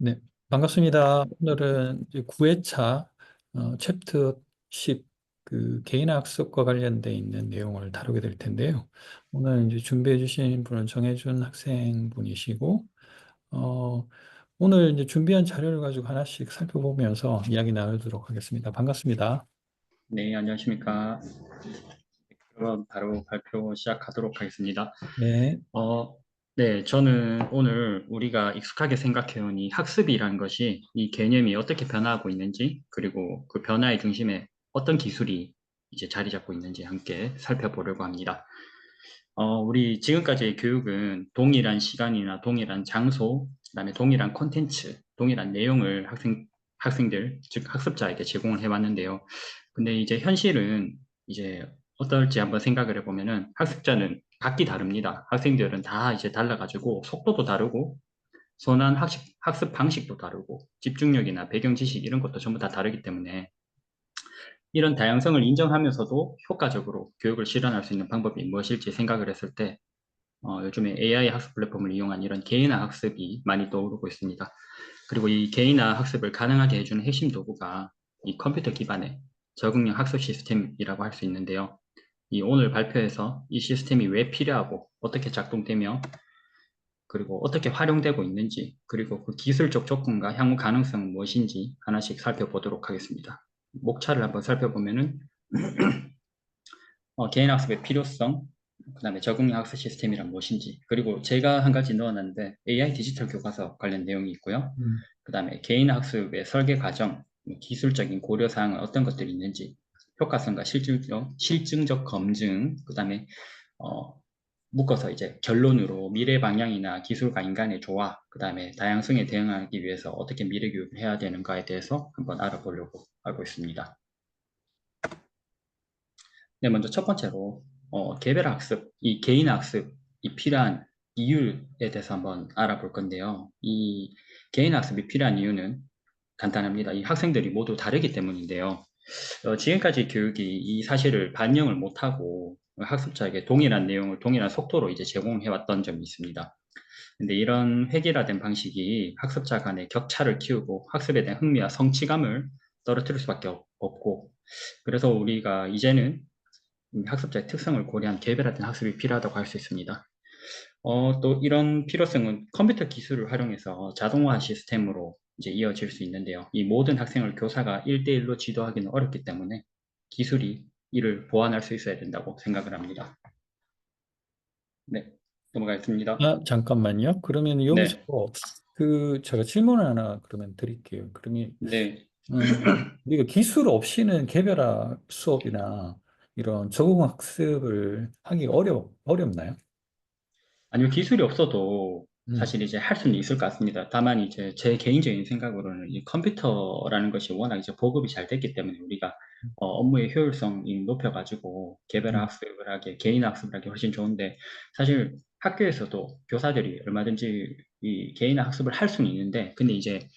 네, 반갑습니다. 오늘은 이제 9회차 챕터 10 개인학습과 관련돼 있는 내용을 다루게 될 텐데요. 오늘 이제 준비해 주신 분은 정혜준 학생분이시고 어, 오늘 이제 준비한 자료를 가지고 하나씩 살펴보면서 이야기 나누도록 하겠습니다. 반갑습니다. 네, 안녕하십니까. 그럼 바로 발표 시작하도록 하겠습니다. 네. 어, 네, 저는 오늘 우리가 익숙하게 생각해온 이 학습이라는 것이 이 개념이 어떻게 변화하고 있는지, 그리고 그 변화의 중심에 어떤 기술이 이제 자리 잡고 있는지 함께 살펴보려고 합니다. 우리 지금까지의 교육은 동일한 시간이나 동일한 장소, 그다음에 동일한 콘텐츠, 동일한 내용을 학생들, 즉 학습자에게 제공을 해왔는데요. 근데 이제 현실은 이제 어떨지 한번 생각을 해보면은 학습자는 각기 다릅니다. 학생들은 다 이제 달라가지고 속도도 다르고 선한 학습 방식도 다르고 집중력이나 배경 지식 이런 것도 전부 다 다르기 때문에 이런 다양성을 인정하면서도 효과적으로 교육을 실현할 수 있는 방법이 무엇일지 생각을 했을 때 요즘에 AI 학습 플랫폼을 이용한 이런 개인화 학습이 많이 떠오르고 있습니다. 그리고 이 개인화 학습을 가능하게 해주는 핵심 도구가 이 컴퓨터 기반의 적응형 학습 시스템이라고 할 수 있는데요. 이 오늘 발표에서 이 시스템이 왜 필요하고 어떻게 작동되며 그리고 어떻게 활용되고 있는지 그리고 그 기술적 조건과 향후 가능성은 무엇인지 하나씩 살펴보도록 하겠습니다. 목차를 한번 살펴보면은 개인 학습의 필요성, 그 다음에 적응형 학습 시스템이란 무엇인지, 그리고 제가 한 가지 넣어놨는데 AI 디지털 교과서 관련 내용이 있고요. 음. 그 다음에 개인 학습의 설계 과정, 기술적인 고려 사항은 어떤 것들이 있는지, 효과성과 실증적 검증, 그 다음에 묶어서 이제 결론으로 미래 방향이나 기술과 인간의 조화, 그 다음에 다양성에 대응하기 위해서 어떻게 미래 교육을 해야 되는가에 대해서 한번 알아보려고 하고 있습니다. 네, 먼저 첫 번째로 개별 학습, 이 개인 학습이 필요한 이유에 대해서 한번 알아볼 건데요. 이 개인 학습이 필요한 이유는 간단합니다. 이 학생들이 모두 다르기 때문인데요. 지금까지 교육이 이 사실을 반영을 못하고 학습자에게 동일한 내용을 동일한 속도로 이제 제공해왔던 점이 있습니다. 근데 이런 획일화된 방식이 학습자 간의 격차를 키우고 학습에 대한 흥미와 성취감을 떨어뜨릴 수밖에 없고, 그래서 우리가 이제는 학습자의 특성을 고려한 개별화된 학습이 필요하다고 할 수 있습니다. 또 이런 필요성은 컴퓨터 기술을 활용해서 자동화 시스템으로 이제 이어질 수 있는데요. 이 모든 학생을 교사가 1대1로 지도하기는 어렵기 때문에 기술이 이를 보완할 수 있어야 된다고 생각을 합니다. 네, 넘어가겠습니다. 잠깐만요. 그러면 여기서 네, 제가 질문을 하나 그러면 드릴게요. 그러면 네. 우리가 기술 없이는 개별화 수업이나 이런 적응 학습을 하기 어렵나요? 아니요, 기술이 없어도 음. 사실 이제 할 수는 있을 것 같습니다. 다만 이제 제 개인적인 생각으로는 이 컴퓨터라는 것이 워낙 이제 보급이 잘 됐기 때문에 우리가 업무의 효율성이 높여가지고 개별 음. 학습을 하게, 개인 학습을 하기 훨씬 좋은데 사실 학교에서도 교사들이 얼마든지 이 개인 학습을 할 수는 있는데 근데 이제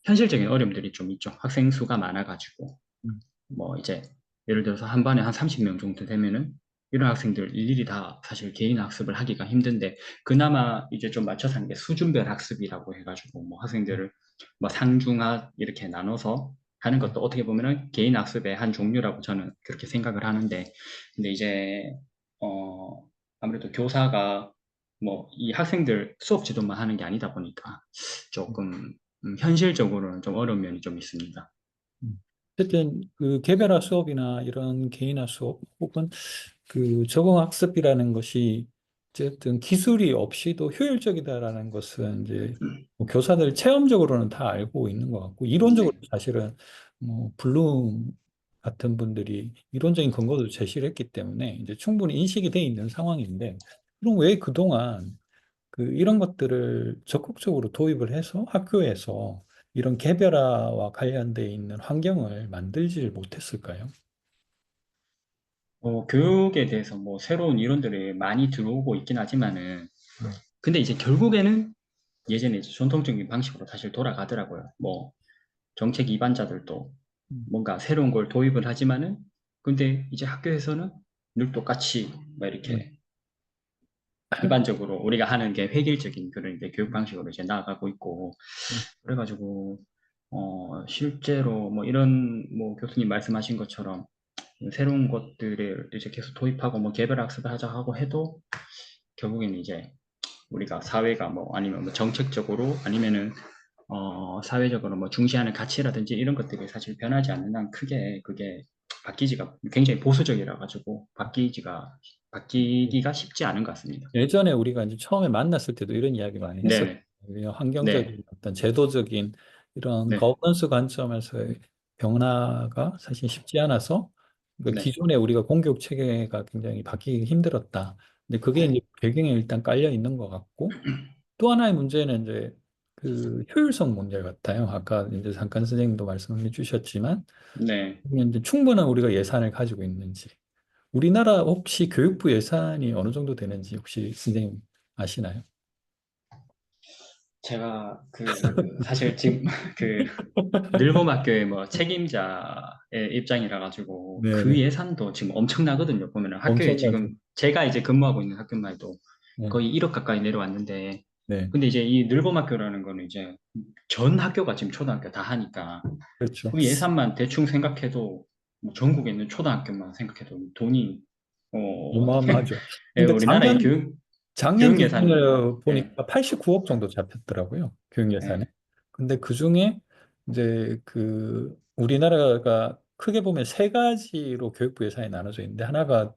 현실적인 어려움들이 좀 있죠. 학생 수가 많아가지고. 음. 뭐 이제 예를 들어서 한 반에 한 30명 정도 되면은 이런 학생들 일일이 다 사실 개인 학습을 하기가 힘든데 그나마 이제 좀 맞춰서 하는 게 수준별 학습이라고 해가지고 뭐 학생들을 뭐 상중하 이렇게 나눠서 하는 것도 어떻게 보면은 개인 학습의 한 종류라고 저는 그렇게 생각을 하는데 근데 이제 어 아무래도 교사가 뭐 이 학생들 수업 지도만 하는 게 아니다 보니까 조금 현실적으로는 좀 어려운 면이 좀 있습니다. 어쨌든 그 개별화 수업이나 이런 개인화 수업 혹은 그 적응 학습이라는 것이 어쨌든 기술이 없이도 효율적이다라는 것은 이제 뭐 교사들 체험적으로는 다 알고 있는 것 같고 이론적으로 네. 사실은 뭐 블룸 같은 분들이 이론적인 근거도 제시를 했기 때문에 이제 충분히 인식이 돼 있는 상황인데 그럼 왜 그동안 이런 것들을 적극적으로 도입을 해서 학교에서 이런 개별화와 관련돼 있는 환경을 만들지 못했을까요? 교육에 대해서 뭐 새로운 이론들이 많이 들어오고 있긴 하지만은, 음. 근데 이제 결국에는 예전에 이제 전통적인 방식으로 사실 돌아가더라고요. 뭐, 정책 이반자들도 음. 뭔가 새로운 걸 도입을 하지만은, 근데 이제 학교에서는 늘 똑같이 막 음. 이렇게 일반적으로 우리가 하는 게 획일적인 그런 이제 교육 방식으로 이제 나아가고 있고, 음, 그래가지고, 실제로 뭐 이런 뭐 교수님 말씀하신 것처럼 새로운 것들을 이제 계속 도입하고 뭐 개별 학습을 하자 하고 해도 결국에는 이제 우리가 사회가 뭐 아니면 뭐 정책적으로 아니면은 사회적으로 뭐 중시하는 가치라든지 이런 것들이 사실 변하지 않는 한 크게 그게 바뀌지가 굉장히 보수적이라 가지고 바뀌기가 쉽지 않은 것 같습니다. 예전에 우리가 이제 처음에 만났을 때도 이런 이야기 많이 했었어요. 네네. 네. 환경적인 어떤 제도적인 이런 네. 거버넌스 관점에서의 변화가 사실 쉽지 않아서 그 네. 기존에 우리가 공교육 체계가 굉장히 바뀌기 힘들었다. 근데 그게 이제 네. 배경에 일단 깔려 있는 것 같고 또 하나의 문제는 이제 그 효율성 문제 같아요. 아까 이제 잠깐 선생님도 말씀해 주셨지만 네. 이제 충분한 우리가 예산을 가지고 있는지 우리나라 혹시 교육부 예산이 어느 정도 되는지 혹시 선생님 아시나요? 제가 사실 지금 그 늘봄학교의 뭐 책임자의 입장이라 가지고 그 네네. 예산도 지금 엄청나거든요. 보면은 학교에 엄청나죠. 지금 제가 이제 근무하고 있는 학교만 해도 네. 거의 1억 가까이 내려왔는데, 네. 근데 이제 이 늘봄학교라는 거는 이제 전 학교가 지금 초등학교 다 하니까 그렇죠. 그 예산만 대충 생각해도 뭐 전국에 있는 초등학교만 생각해도 돈이 어 어마어마하죠. 예, 그러니까 우리나라의 작년 교육 예산이 기준으로 예, 보니까 89억 정도 잡혔더라고요. 교육 예산에. 예, 근데 그 중에 이제 그 우리나라가 크게 보면 세 가지로 교육부 예산이 나눠져 있는데 하나가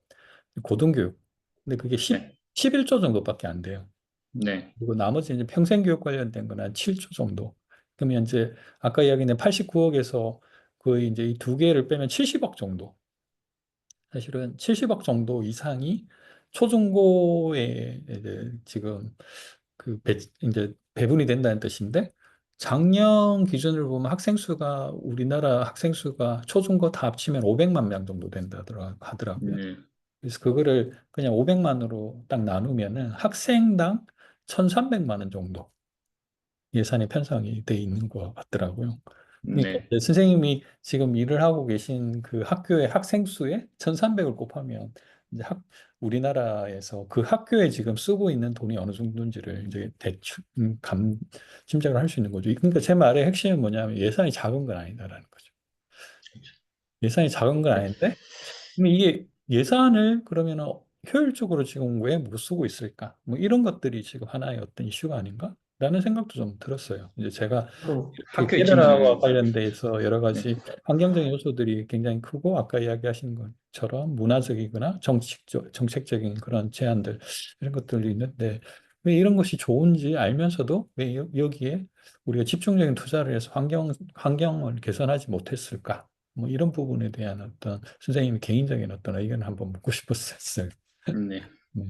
고등교육. 근데 그게 네, 11조 정도밖에 안 돼요. 네, 그리고 나머지 이제 평생교육 관련된 건 한 7조 정도. 그러면 이제 아까 이야기한 89억에서 거의 이제 이 두 개를 빼면 70억 정도. 사실은 70억 정도 이상이 초중고에 이제 지금 이제 배분이 된다는 뜻인데 작년 기준으로 보면 학생 수가 우리나라 학생 수가 초중고 다 합치면 500만 명 정도 된다 하더라고요. 네, 그래서 그거를 그냥 500만으로 딱 나누면은 학생당 1,300만 원 정도 예산이 편성이 돼 있는 것 같더라고요. 그러니까 네, 이제 선생님이 지금 일을 하고 계신 그 학교의 학생 수에 1,300을 곱하면 이제 우리나라에서 그 학교에 지금 쓰고 있는 돈이 어느 정도인지를 이제 대충 짐작을 할 수 있는 거죠. 그러니까 제 말의 핵심은 뭐냐면 예산이 작은 건 아니다라는 거죠. 예산이 작은 건 아닌데 그럼 이게 예산을 그러면 효율적으로 지금 왜 못 쓰고 있을까? 뭐 이런 것들이 지금 하나의 어떤 이슈가 아닌가? 라는 생각도 좀 들었어요. 이제 제가 또 이렇게 학교 개별화와 입장에서는 관련돼서 여러 네, 가지 환경적인 요소들이 굉장히 크고 아까 이야기하신 것처럼 문화적이거나 정책적인 그런 제한들 이런 것들이 있는데 왜 이런 것이 좋은지 알면서도 왜 여기에 우리가 집중적인 투자를 해서 환경을 개선하지 못했을까? 뭐 이런 부분에 대한 어떤 선생님의 개인적인 어떤 의견을 한번 묻고 싶었어요. 네, 네.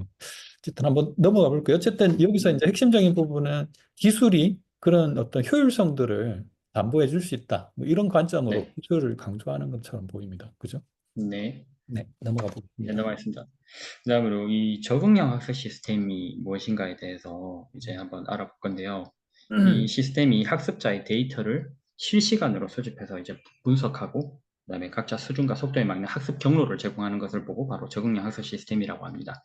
어쨌든 한번 넘어가 볼게요. 어쨌든 여기서 이제 핵심적인 부분은 기술이 그런 어떤 효율성들을 담보해 줄 수 있다. 뭐 이런 관점으로 네, 기술을 강조하는 것처럼 보입니다. 그죠? 네, 네, 넘어가 이제 보겠습니다. 넘어가겠습니다. 그다음으로 이 적응형 학습 시스템이 무엇인가에 대해서 이제 한번 알아볼 건데요. 이 시스템이 학습자의 데이터를 실시간으로 수집해서 이제 분석하고 그다음에 각자 수준과 속도에 맞는 학습 경로를 제공하는 것을 보고 바로 적응형 학습 시스템이라고 합니다.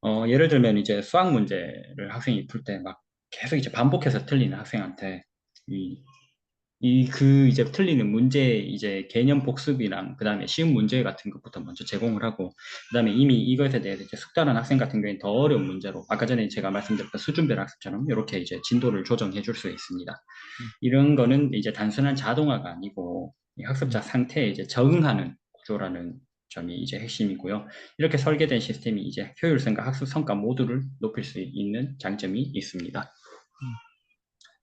음, 예를 들면 이제 수학 문제를 학생이 풀 때 막 계속 이제 반복해서 틀리는 학생한테 이제 틀리는 문제 이제 개념 복습이랑 그다음에 쉬운 문제 같은 것부터 먼저 제공을 하고 그다음에 이미 이것에 대해서 이제 숙달한 학생 같은 경우에는 더 어려운 문제로 아까 전에 제가 말씀드렸던 수준별 학습처럼 이렇게 이제 진도를 조정해 줄 수 있습니다. 음, 이런 거는 이제 단순한 자동화가 아니고 이 학습자 음, 상태에 이제 적응하는 구조라는 점이 이제 핵심이고요. 이렇게 설계된 시스템이 이제 효율성과 학습 성과 모두를 높일 수 있는 장점이 있습니다. 음.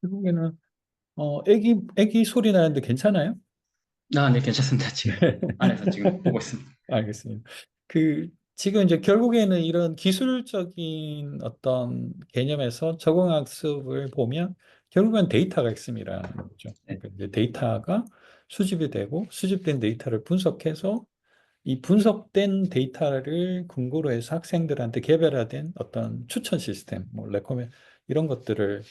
결국에는 애기 소리 나는데 괜찮아요? 아, 네, 괜찮습니다. 지금 안에서 지금 보고 있습니다. 알겠습니다. 지금 이제 결국에는 이런 기술적인 어떤 개념에서 적응학습을 보면 결국엔 데이터가 핵심이라는 거죠. 네, 그러니까 이제 데이터가 수집이 되고 수집된 데이터를 분석해서 이 분석된 데이터를 근거로 해서 학생들한테 개별화된 어떤 추천 시스템, 뭐 레코멘 이런 것들을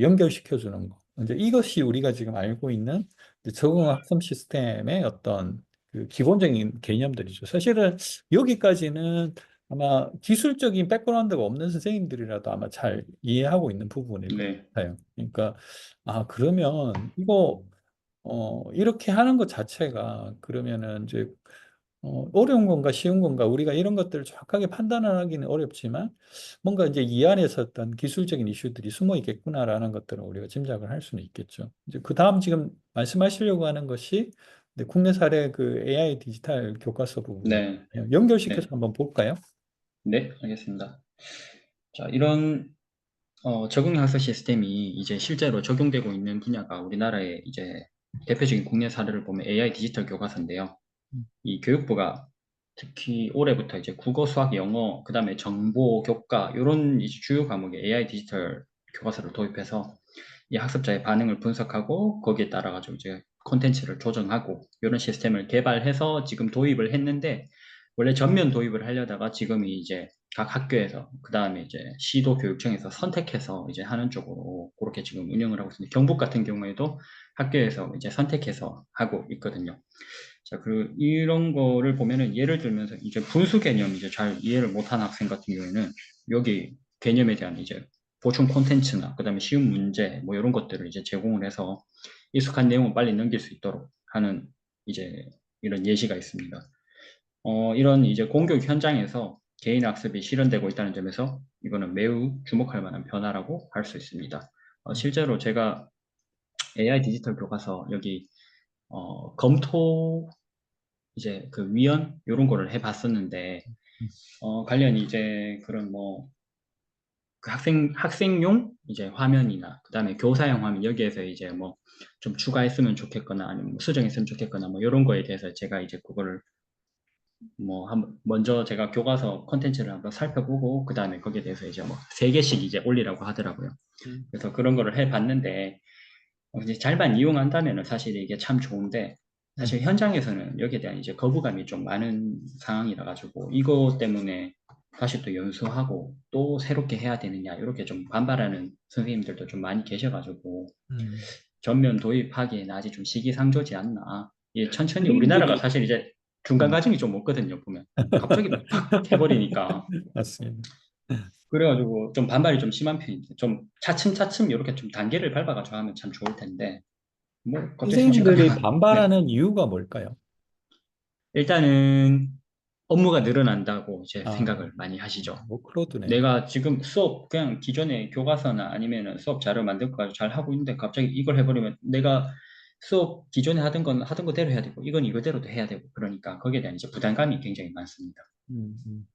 연결시켜 주는 거. 이제 이것이 우리가 지금 알고 있는 이제 적응 학습 시스템의 어떤 그 기본적인 개념들이죠. 사실은 여기까지는 아마 기술적인 백그라운드가 없는 선생님들이라도 아마 잘 이해하고 있는 부분일 것 네, 같아요. 그러니까, 아, 그러면 이거, 이렇게 하는 것 자체가 그러면은 이제 어려운 건가 쉬운 건가 우리가 이런 것들을 정확하게 판단하기는 어렵지만 뭔가 이제 이 안에서 어떤 기술적인 이슈들이 숨어 있겠구나라는 것들을 우리가 짐작을 할 수는 있겠죠. 이제 그 다음 지금 말씀하시려고 하는 것이 네, 국내 사례 그 AI 디지털 교과서 부분 네, 연결시켜서 네, 한번 볼까요? 네, 알겠습니다. 자, 이런 적응학습 시스템이 이제 실제로 적용되고 있는 분야가 우리나라의 이제 대표적인 국내 사례를 보면 AI 디지털 교과서인데요. 음, 이 교육부가 특히 올해부터 이제 국어, 수학, 영어, 그다음에 정보, 교과 이런 이제 주요 과목에 AI 디지털 교과서를 도입해서 이 학습자의 반응을 분석하고 거기에 따라 가지고 이제 콘텐츠를 조정하고 이런 시스템을 개발해서 지금 도입을 했는데 원래 전면 도입을 하려다가 지금이 이제 각 학교에서 그다음에 이제 시도 교육청에서 선택해서 이제 하는 쪽으로 그렇게 지금 운영을 하고 있습니다. 경북 같은 경우에도 학교에서 이제 선택해서 하고 있거든요. 자, 그 이런 거를 보면은 예를 들면서 이제 분수 개념 이제 잘 이해를 못한 학생 같은 경우에는 여기 개념에 대한 이제 보충 콘텐츠나 그다음에 쉬운 문제 뭐 이런 것들을 이제 제공을 해서 익숙한 내용을 빨리 넘길 수 있도록 하는 이제 이런 예시가 있습니다. 이런 이제 공교육 현장에서 개인 학습이 실현되고 있다는 점에서 이거는 매우 주목할 만한 변화라고 할 수 있습니다. 음, 실제로 제가 AI 디지털 교과서 여기 검토 이제 그 위원 이런 거를 해봤었는데 음, 관련 이제 그런 뭐 그 학생용 이제 화면이나 그다음에 교사용 화면 여기에서 이제 뭐 좀 추가했으면 좋겠거나 아니면 뭐 수정했으면 좋겠거나 뭐 이런 거에 대해서 제가 이제 그거를 뭐 먼저 제가 교과서 콘텐츠를 한번 살펴보고 그다음에 거기에 대해서 이제 뭐 세 개씩 이제 올리라고 하더라고요. 음, 그래서 그런 거를 해봤는데 이제 잘만 이용한다면 사실 이게 참 좋은데 음, 사실 현장에서는 여기에 대한 이제 거부감이 좀 많은 상황이라 가지고 이거 때문에 다시 또 연수하고 또 새롭게 해야 되느냐 이렇게 좀 반발하는 선생님들도 좀 많이 계셔가지고 음. 전면 도입하기에는 아직 좀 시기상조지 않나. 예, 천천히 우리나라가 선생님들이 사실 이제 중간 음, 과정이 좀 없거든요 보면 갑자기 팍 해버리니까 맞습니다. 그래가지고 좀 반발이 좀 심한 편인데 좀 차츰차츰 이렇게 좀 단계를 밟아가지고 하면 참 좋을 텐데 뭐 갑자기 순식간에 선생님들이 네. 반발하는 이유가 뭘까요? 일단은 업무가 늘어난다고 이제 아, 생각을 많이 하시죠. 뭐 크로드네요. 내가 지금 수업 그냥 기존의 교과서나 아니면은 수업 자료 만들 거 가지고 잘 하고 있는데 갑자기 이걸 해버리면 내가 수업 기존에 하던 건 하던 거대로 해야 되고 이건 이거대로도 해야 되고 그러니까 거기에 대한 이제 부담감이 굉장히 많습니다. 음, 음.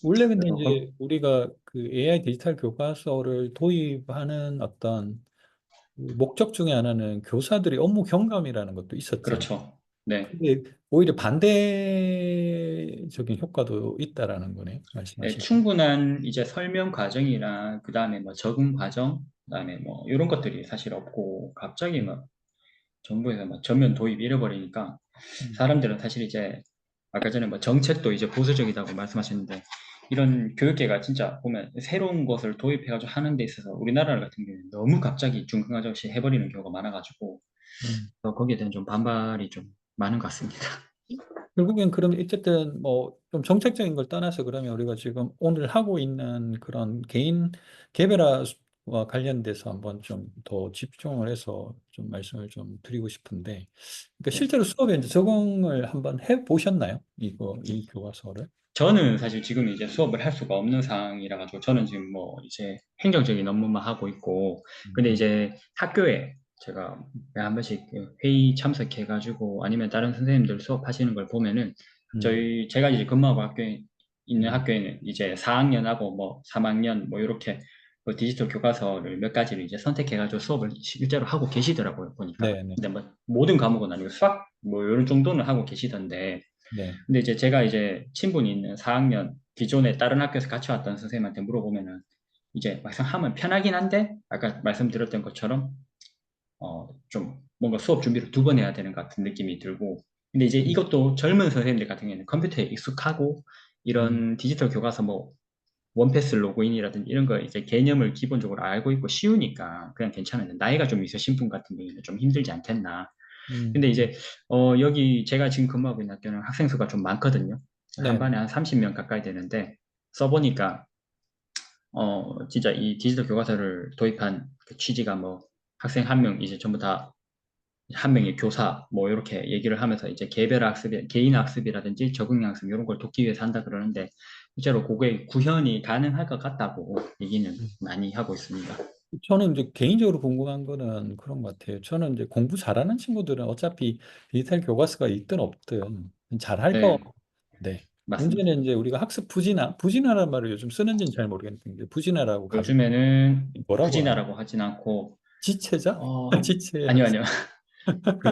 원래 근데 그래서 이제 우리가 그 AI 디지털 교과서를 도입하는 어떤 그 목적 중에 하나는 교사들이 업무 경감이라는 것도 있었잖아요. 그렇죠. 네. 근데 오히려 반대적인 효과도 있다라는 거네요. 네, 말씀하신. 충분한 이제 설명 과정이나 그다음에 뭐 적응 과정, 그다음에 뭐 이런 것들이 사실 없고 갑자기 막 정부에서 막 전면 도입 잃어버리니까 음, 사람들은 사실 이제 아까 전에 뭐 정책도 이제 보수적이다고 말씀하셨는데 이런 교육계가 진짜 보면 새로운 것을 도입해가지고 하는 데 있어서 우리나라 같은 경우는 너무 갑자기 중간고사 없이 해버리는 경우가 많아가지고 음. 거기에 대한 좀 반발이 좀 많은 것 같습니다. 결국엔 그럼 어쨌든 뭐 좀 정책적인 걸 떠나서 그러면 우리가 지금 오늘 하고 있는 그런 개인 개별화와 관련돼서 한번 좀 더 집중을 해서 좀 말씀을 좀 드리고 싶은데, 그러니까 네. 실제로 수업에 이제 적응을 한번 해 보셨나요? 이 교과서를? 저는 사실 지금 이제 수업을 할 수가 없는 상황이라 가지고 저는 지금 뭐 이제 행정적인 업무만 하고 있고 근데 음, 이제 학교에 제가 한 번씩 그 회의 참석해 가지고 아니면 다른 선생님들 수업하시는 걸 보면은 음, 제가 이제 근무하고 학교에 있는 음, 학교에는 이제 4학년하고 뭐 3학년 뭐 이렇게 그 디지털 교과서를 몇 가지를 이제 선택해 가지고 수업을 실제로 하고 계시더라고요 보니까 네, 네, 근데 뭐 모든 과목은 아니고 수학 뭐 이런 정도는 하고 계시던데 네, 근데 이제 제가 이제 친분이 있는 4학년 기존에 다른 학교에서 같이 왔던 선생님한테 물어보면은 이제 막상 하면 편하긴 한데 아까 말씀드렸던 것처럼 좀 뭔가 수업 준비를 두 번 해야 되는 것 같은 느낌이 들고 근데 이제 음, 이것도 젊은 선생님들 같은 경우에는 컴퓨터에 익숙하고 음, 이런 디지털 교과서 뭐 원패스 로그인이라든지 이런 거 이제 개념을 기본적으로 알고 있고 쉬우니까 그냥 괜찮은데 나이가 좀 있으신 분 같은 경우에는 좀 힘들지 않겠나 근데 음, 이제 여기 제가 지금 근무하고 있는 학교는 학생 수가 좀 많거든요. 한 네. 반에 한 30명 가까이 되는데 써보니까 진짜 이 디지털 교과서를 도입한 그 취지가 뭐 학생 한 명 이제 전부 다 한 명의 교사 뭐 이렇게 얘기를 하면서 이제 개별 학습이 개인 학습이라든지 적응 학습 이런 걸 돕기 위해서 한다 그러는데 실제로 그게 구현이 가능할 것 같다고 얘기는 많이 하고 있습니다. 저는 이제 개인적으로 궁금한 거는 그런 것 같아요. 저는 이제 공부 잘하는 친구들은 어차피 디지털 교과서가 있든 없든 잘할 거. 네, 네. 맞습니다. 문제는 이제 우리가 학습 부진화라는 말을 요즘 쓰는지는 잘 모르겠는데 부진화라고 가르쳐 요즘에는 뭐라고 하죠? 부진하라고 하진 않고 지체자? 어, 지체 아니요, 학습 아니요. 그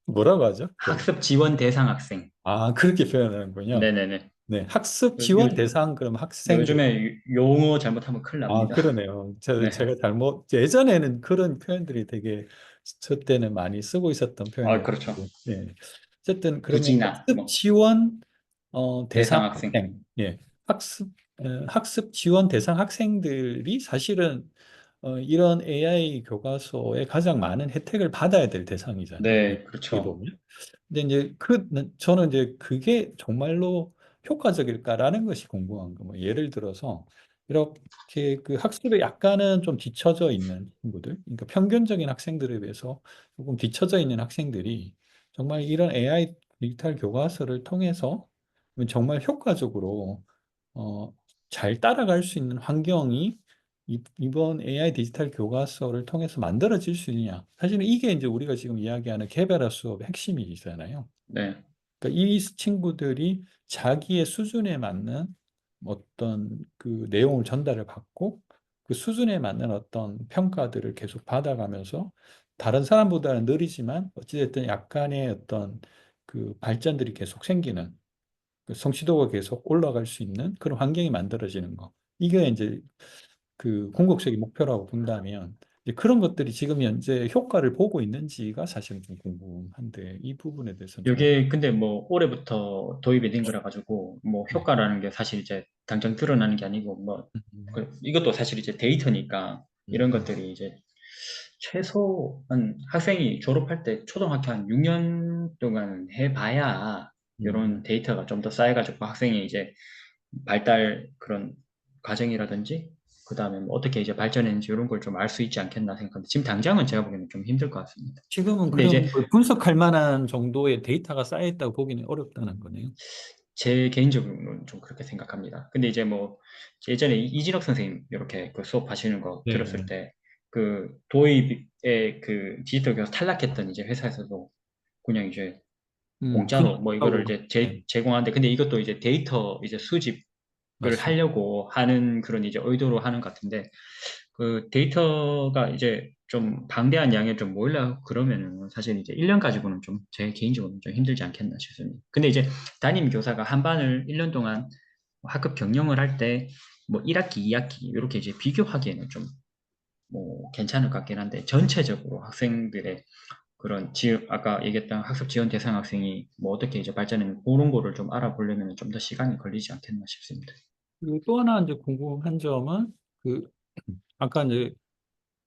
뭐라고 하죠? 그걸. 학습 지원 대상 학생. 아, 그렇게 표현하는군요. 네네네. 네. 학습 요, 요, 지원 대상 그럼 학생들. 요즘에 용어 잘못하면 큰일 아, 납니다. 그러네요. 네, 제가 잘못, 예전에는 그런 표현들이 되게 저 때는 많이 쓰고 있었던 그렇죠. 표현이었고, 예. 어쨌든 그러면 부진아, 학습 뭐 지원 대상 대상 학생. 학생, 예. 학습 지원 대상 학생들이 사실은 이런 AI 교과서의 가장 많은 혜택을 받아야 될 대상이잖아요. 네, 어떻게 그렇죠. 보면. 근데 이제 저는 이제 그게 정말로 효과적일까라는 것이 궁금한 거. 뭐 예를 들어서 이렇게 그 학습에 약간은 좀 뒤처져 있는 친구들, 그러니까 평균적인 학생들에 비해서 조금 뒤처져 있는 학생들이 정말 이런 AI 디지털 교과서를 통해서 정말 효과적으로 어, 잘 따라갈 수 있는 환경이 이번 AI 디지털 교과서를 통해서 만들어질 수 있느냐. 사실은 이게 이제 우리가 지금 이야기하는 개별화 수업의 핵심이잖아요. 네, 그러니까 이 친구들이 자기의 수준에 맞는 어떤 그 내용을 전달을 받고 그 수준에 맞는 어떤 평가들을 계속 받아가면서 다른 사람보다는 느리지만 어찌됐든 약간의 어떤 그 발전들이 계속 생기는 그 성취도가 계속 올라갈 수 있는 그런 환경이 만들어지는 거. 이게 이제 그 궁극적인 목표라고 본다면 이제 그런 것들이 지금 현재 효과를 보고 있는지가 사실은 좀 궁금한데 이 부분에 대해서는 좀 이게 근데 뭐 올해부터 도입이 된 거라 가지고 뭐 네. 효과라는 게 사실 이제 당장 드러나는 게 아니고 뭐 음, 이것도 사실 이제 데이터니까 음, 이런 음, 것들이 이제 최소 한 학생이 졸업할 때 초등학교 한 6년 동안 해봐야 이런 음. 데이터가 좀 더 쌓여가지고 학생이 이제 발달 그런 과정이라든지 그 다음에 뭐 어떻게 이제 발전했는지 이런 걸 좀 알 수 있지 않겠나 생각합니다. 지금 당장은 제가 보기에는 좀 힘들 것 같습니다. 지금은 근데 이제 그런 걸 분석할 만한 정도의 데이터가 쌓여 있다고 보기는 어렵다는 거네요. 제 개인적으로는 좀 그렇게 생각합니다. 근데 이제 뭐 예전에 이진혁 선생님 이렇게 그 수업 하시는 거 네. 들었을 때 그 도입의 그 디지털 교육 탈락했던 이제 회사에서도 그냥 이제 그냥 공짜로 뭐 이거를 하고 이제 네, 제공하는데 근데 이것도 이제 데이터 이제 수집을 맞습니다. 하려고 하는 그런 이제 의도로 하는 것 같은데 그 데이터가 이제 좀 방대한 양에 좀 모이려고 그러면은 사실 이제 1년 가지고는 좀 제 개인적으로는 좀 힘들지 않겠나 싶습니다. 근데 이제 담임 교사가 한 반을 1년 동안 학급 경영을 할 때 뭐 1학기, 2학기 이렇게 이제 비교하기에는 좀 뭐 괜찮을 것 같긴 한데 전체적으로 학생들의 그런 아까 얘기했던 학습 지원 대상 학생이 뭐 어떻게 이제 발전했는 그런 거를 좀 알아보려면 좀 더 시간이 걸리지 않겠나 싶습니다. 그리고 또 하나 이제 궁금한 점은 그 아까 이제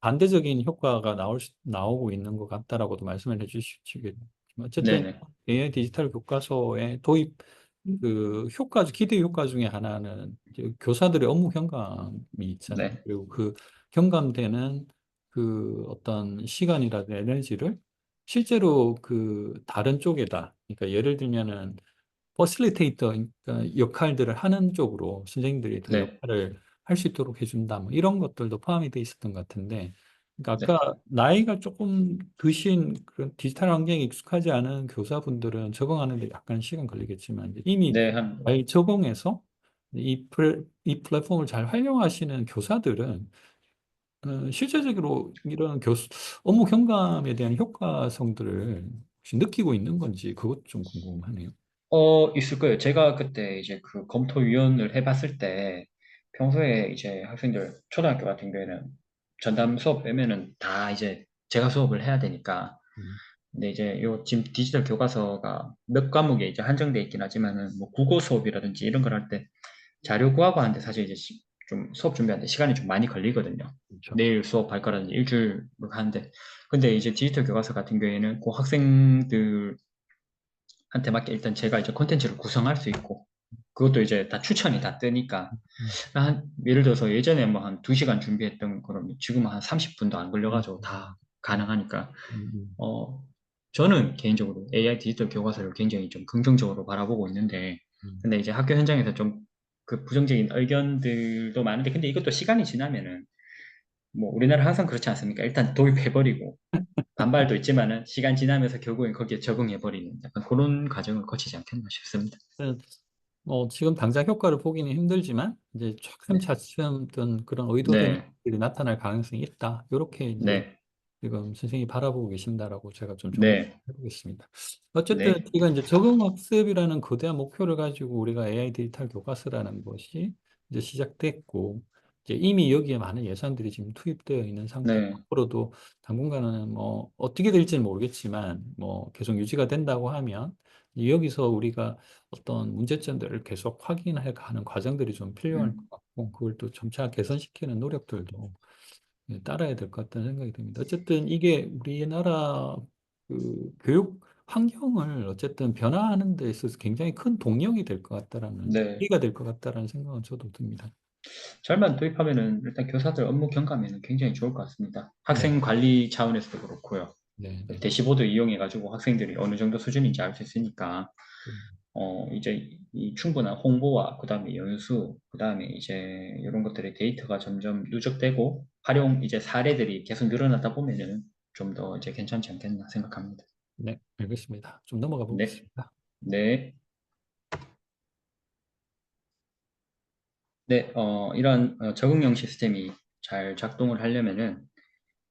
반대적인 효과가 나오고 있는 것 같다라고도 말씀을 해주시겠지만 어쨌든 네네. AI 디지털 교과서의 도입 그 기대 효과 중에 하나는 이제 교사들의 업무 경감이 있잖아요. 네. 그리고 그 경감되는 그 어떤 시간이라든 에너지를 실제로 그 다른 쪽에다, 그러니까 예를 들면은 퍼실리테이터, 그러니까 역할들을 하는 쪽으로 선생님들이 더 네. 역할을 할 수 있도록 해준다. 뭐 이런 것들도 포함이 돼 있었던 것 같은데, 그러니까 네. 아까 나이가 조금 드신 그런 디지털 환경에 익숙하지 않은 교사분들은 적응하는데 약간 시간 걸리겠지만 이미 네. 잘 적응해서 이 플랫폼을 잘 활용하시는 교사들은 실제적으로 이런 업무 경감에 대한 효과성들을 혹시 느끼고 있는 건지 그것 좀 궁금하네요. 있을 거예요. 제가 그때 이제 그 검토위원을 해봤을 때 평소에 이제 학생들 초등학교 같은 경우에는 전담 수업 빼면은 다 이제 제가 수업을 해야 되니까 음, 근데 이제 요 지금 디지털 교과서가 몇 과목에 이제 한정돼 있긴 하지만은 뭐 국어 수업이라든지 이런 걸 할 때 자료 구하고 하는데 사실 이제 좀 수업 준비하는데 시간이 좀 많이 걸리거든요. 그렇죠. 내일 수업할 거라든지 일주일 뭐 하는데 근데 이제 디지털 교과서 같은 경우에는 그 학생들한테 맞게 일단 제가 이제 콘텐츠를 구성할 수 있고 그것도 이제 다 추천이 다 뜨니까 음, 예를 들어서 예전에 뭐 한 2시간 준비했던 거는 지금은 한 30분도 안 음, 걸려가지고 다 음, 가능하니까 음, 어 저는 개인적으로 AI 디지털 교과서를 굉장히 좀 긍정적으로 바라보고 있는데 음, 근데 이제 학교 현장에서 좀 그 부정적인 의견들도 많은데 근데 이것도 시간이 지나면은 뭐 우리나라 항상 그렇지 않습니까? 일단 도입해버리고 반발도 있지만은 시간 지나면서 결국엔 거기에 적응해버리는 약간 그런 과정을 거치지 않겠나 싶습니다. 음. 지금 당장 효과를 보기는 힘들지만 이제 네, 차츰차츰 어떤 그런 의도된 네, 일이 나타날 가능성이 있다. 이렇게 이제 네, 지금 선생님이 바라보고 계신다라고 제가 좀 정리해 네, 보겠습니다. 어쨌든 네, 이건 이제 적응학습이라는 거대한 목표를 가지고 우리가 AI 디지털 교과서라는 것이 이제 시작됐고 이제 이미 여기에 많은 예산들이 지금 투입되어 있는 상태고 네, 앞으로도 당분간은 뭐 어떻게 될지는 모르겠지만 뭐 계속 유지가 된다고 하면 여기서 우리가 어떤 문제점들을 계속 확인해 가는 과정들이 좀 필요할 것 음, 같고 그걸 또 점차 개선시키는 노력들도 따라야 될 것 같다는 생각이 듭니다. 어쨌든 이게 우리나라 그 교육 환경을 어쨌든 변화하는 데 있어서 굉장히 큰 동력이 될 것 같다라는, 네. 계기가 될 것 같다라는 생각은 저도 듭니다. 잘만 도입하면은 일단 교사들 업무 경감에는 굉장히 좋을 것 같습니다. 네, 학생 관리 차원에서도 그렇고요. 네, 네. 대시보드 이용해가지고 학생들이 어느 정도 수준인지 알 수 있으니까, 이제 이 충분한 홍보와 그다음에 연수, 그다음에 이제 이런 것들의 데이터가 점점 누적되고 활용 이제 사례들이 계속 늘어나다 보면은 좀 더 이제 괜찮지 않겠나 생각합니다. 네, 알겠습니다. 좀 넘어가 네, 보겠습니다. 네, 네, 이런 적응형 시스템이 잘 작동을 하려면은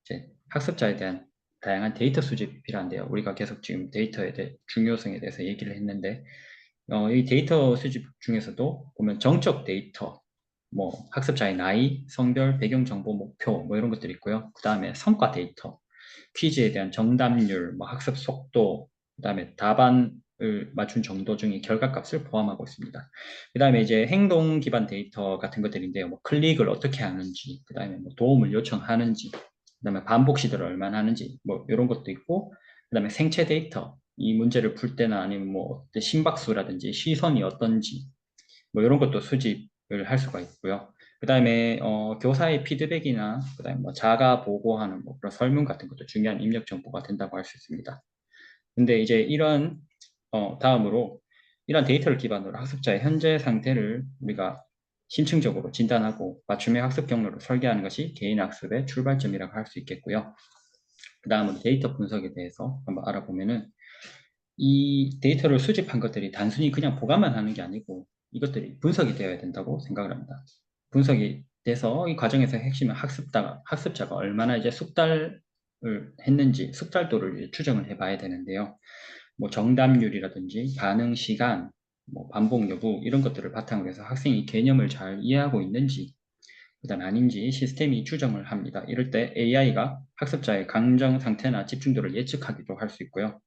이제 학습자에 대한 다양한 데이터 수집이 필요한데요. 우리가 계속 지금 데이터에 대해 중요성에 대해서 얘기를 했는데, 이 데이터 수집 중에서도 보면 정적 데이터, 뭐 학습자의 나이, 성별, 배경 정보, 목표 뭐 이런 것들이 있고요. 그 다음에 성과 데이터, 퀴즈에 대한 정답률, 뭐 학습 속도, 그 다음에 답안을 맞춘 정도 중에 결과값을 포함하고 있습니다. 그 다음에 이제 행동 기반 데이터 같은 것들인데요. 뭐 클릭을 어떻게 하는지, 그 다음에 뭐 도움을 요청하는지, 그 다음에 반복 시도를 얼마나 하는지, 뭐 이런 것도 있고, 그 다음에 생체 데이터, 이 문제를 풀 때나 아니면 뭐 심박수라든지 시선이 어떤지, 뭐 이런 것도 수집을 할 수가 있고요. 그 다음에 교사의 피드백이나 그다음에 뭐 자가 보고하는 뭐 그런 설문 같은 것도 중요한 입력 정보가 된다고 할 수 있습니다. 근데 이제 이런 다음으로 이런 데이터를 기반으로 학습자의 현재 상태를 우리가 심층적으로 진단하고 맞춤형 학습 경로를 설계하는 것이 개인 학습의 출발점이라고 할 수 있겠고요. 그 다음으로 데이터 분석에 대해서 한번 알아보면은 이 데이터를 수집한 것들이 단순히 그냥 보관만 하는 게 아니고 이것들이 분석이 되어야 된다고 생각을 합니다. 분석이 돼서 이 과정에서 핵심은 학습자가 얼마나 이제 숙달을 했는지, 숙달도를 이제 추정을 해봐야 되는데요. 뭐 정답률이라든지 반응 시간, 뭐 반복 여부 이런 것들을 바탕으로 해서 학생이 개념을 잘 이해하고 있는지, 그다음 아닌지 시스템이 추정을 합니다. 이럴 때 AI가 학습자의 감정 상태나 집중도를 예측하기도 할 수 있고요.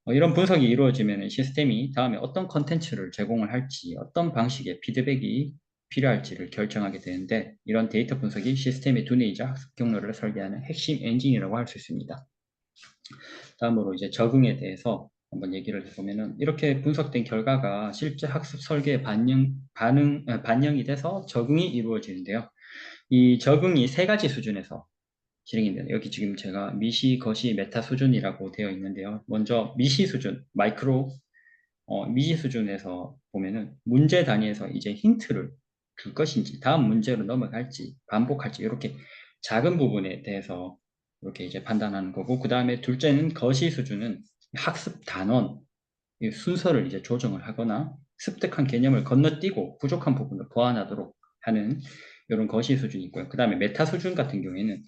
이런 분석이 이루어지면 시스템이 다음에 어떤 컨텐츠를 제공을 할지, 어떤 방식의 피드백이 필요할지를 결정하게 되는데, 이런 데이터 분석이 시스템의 두뇌이자 학습 경로를 설계하는 핵심 엔진이라고 할 수 있습니다. 다음으로 이제 적응에 대해서 한번 얘기를 해보면은, 이렇게 분석된 결과가 실제 학습 설계에 반영이 돼서 적응이 이루어지는데요. 이 적응이 세 가지 수준에서 실행입니다. 여기 지금 제가 미시, 거시, 메타 수준이라고 되어 있는데요. 먼저 미시 수준, 미시 수준에서 보면은 문제 단위에서 이제 힌트를 줄 것인지, 다음 문제로 넘어갈지, 반복할지, 이렇게 작은 부분에 대해서 이렇게 이제 판단하는 거고, 그 다음에 둘째는 거시 수준은 학습 단원, 이 순서를 이제 조정을 하거나 습득한 개념을 건너뛰고 부족한 부분을 보완하도록 하는 이런 거시 수준이 있고요. 그 다음에 메타 수준 같은 경우에는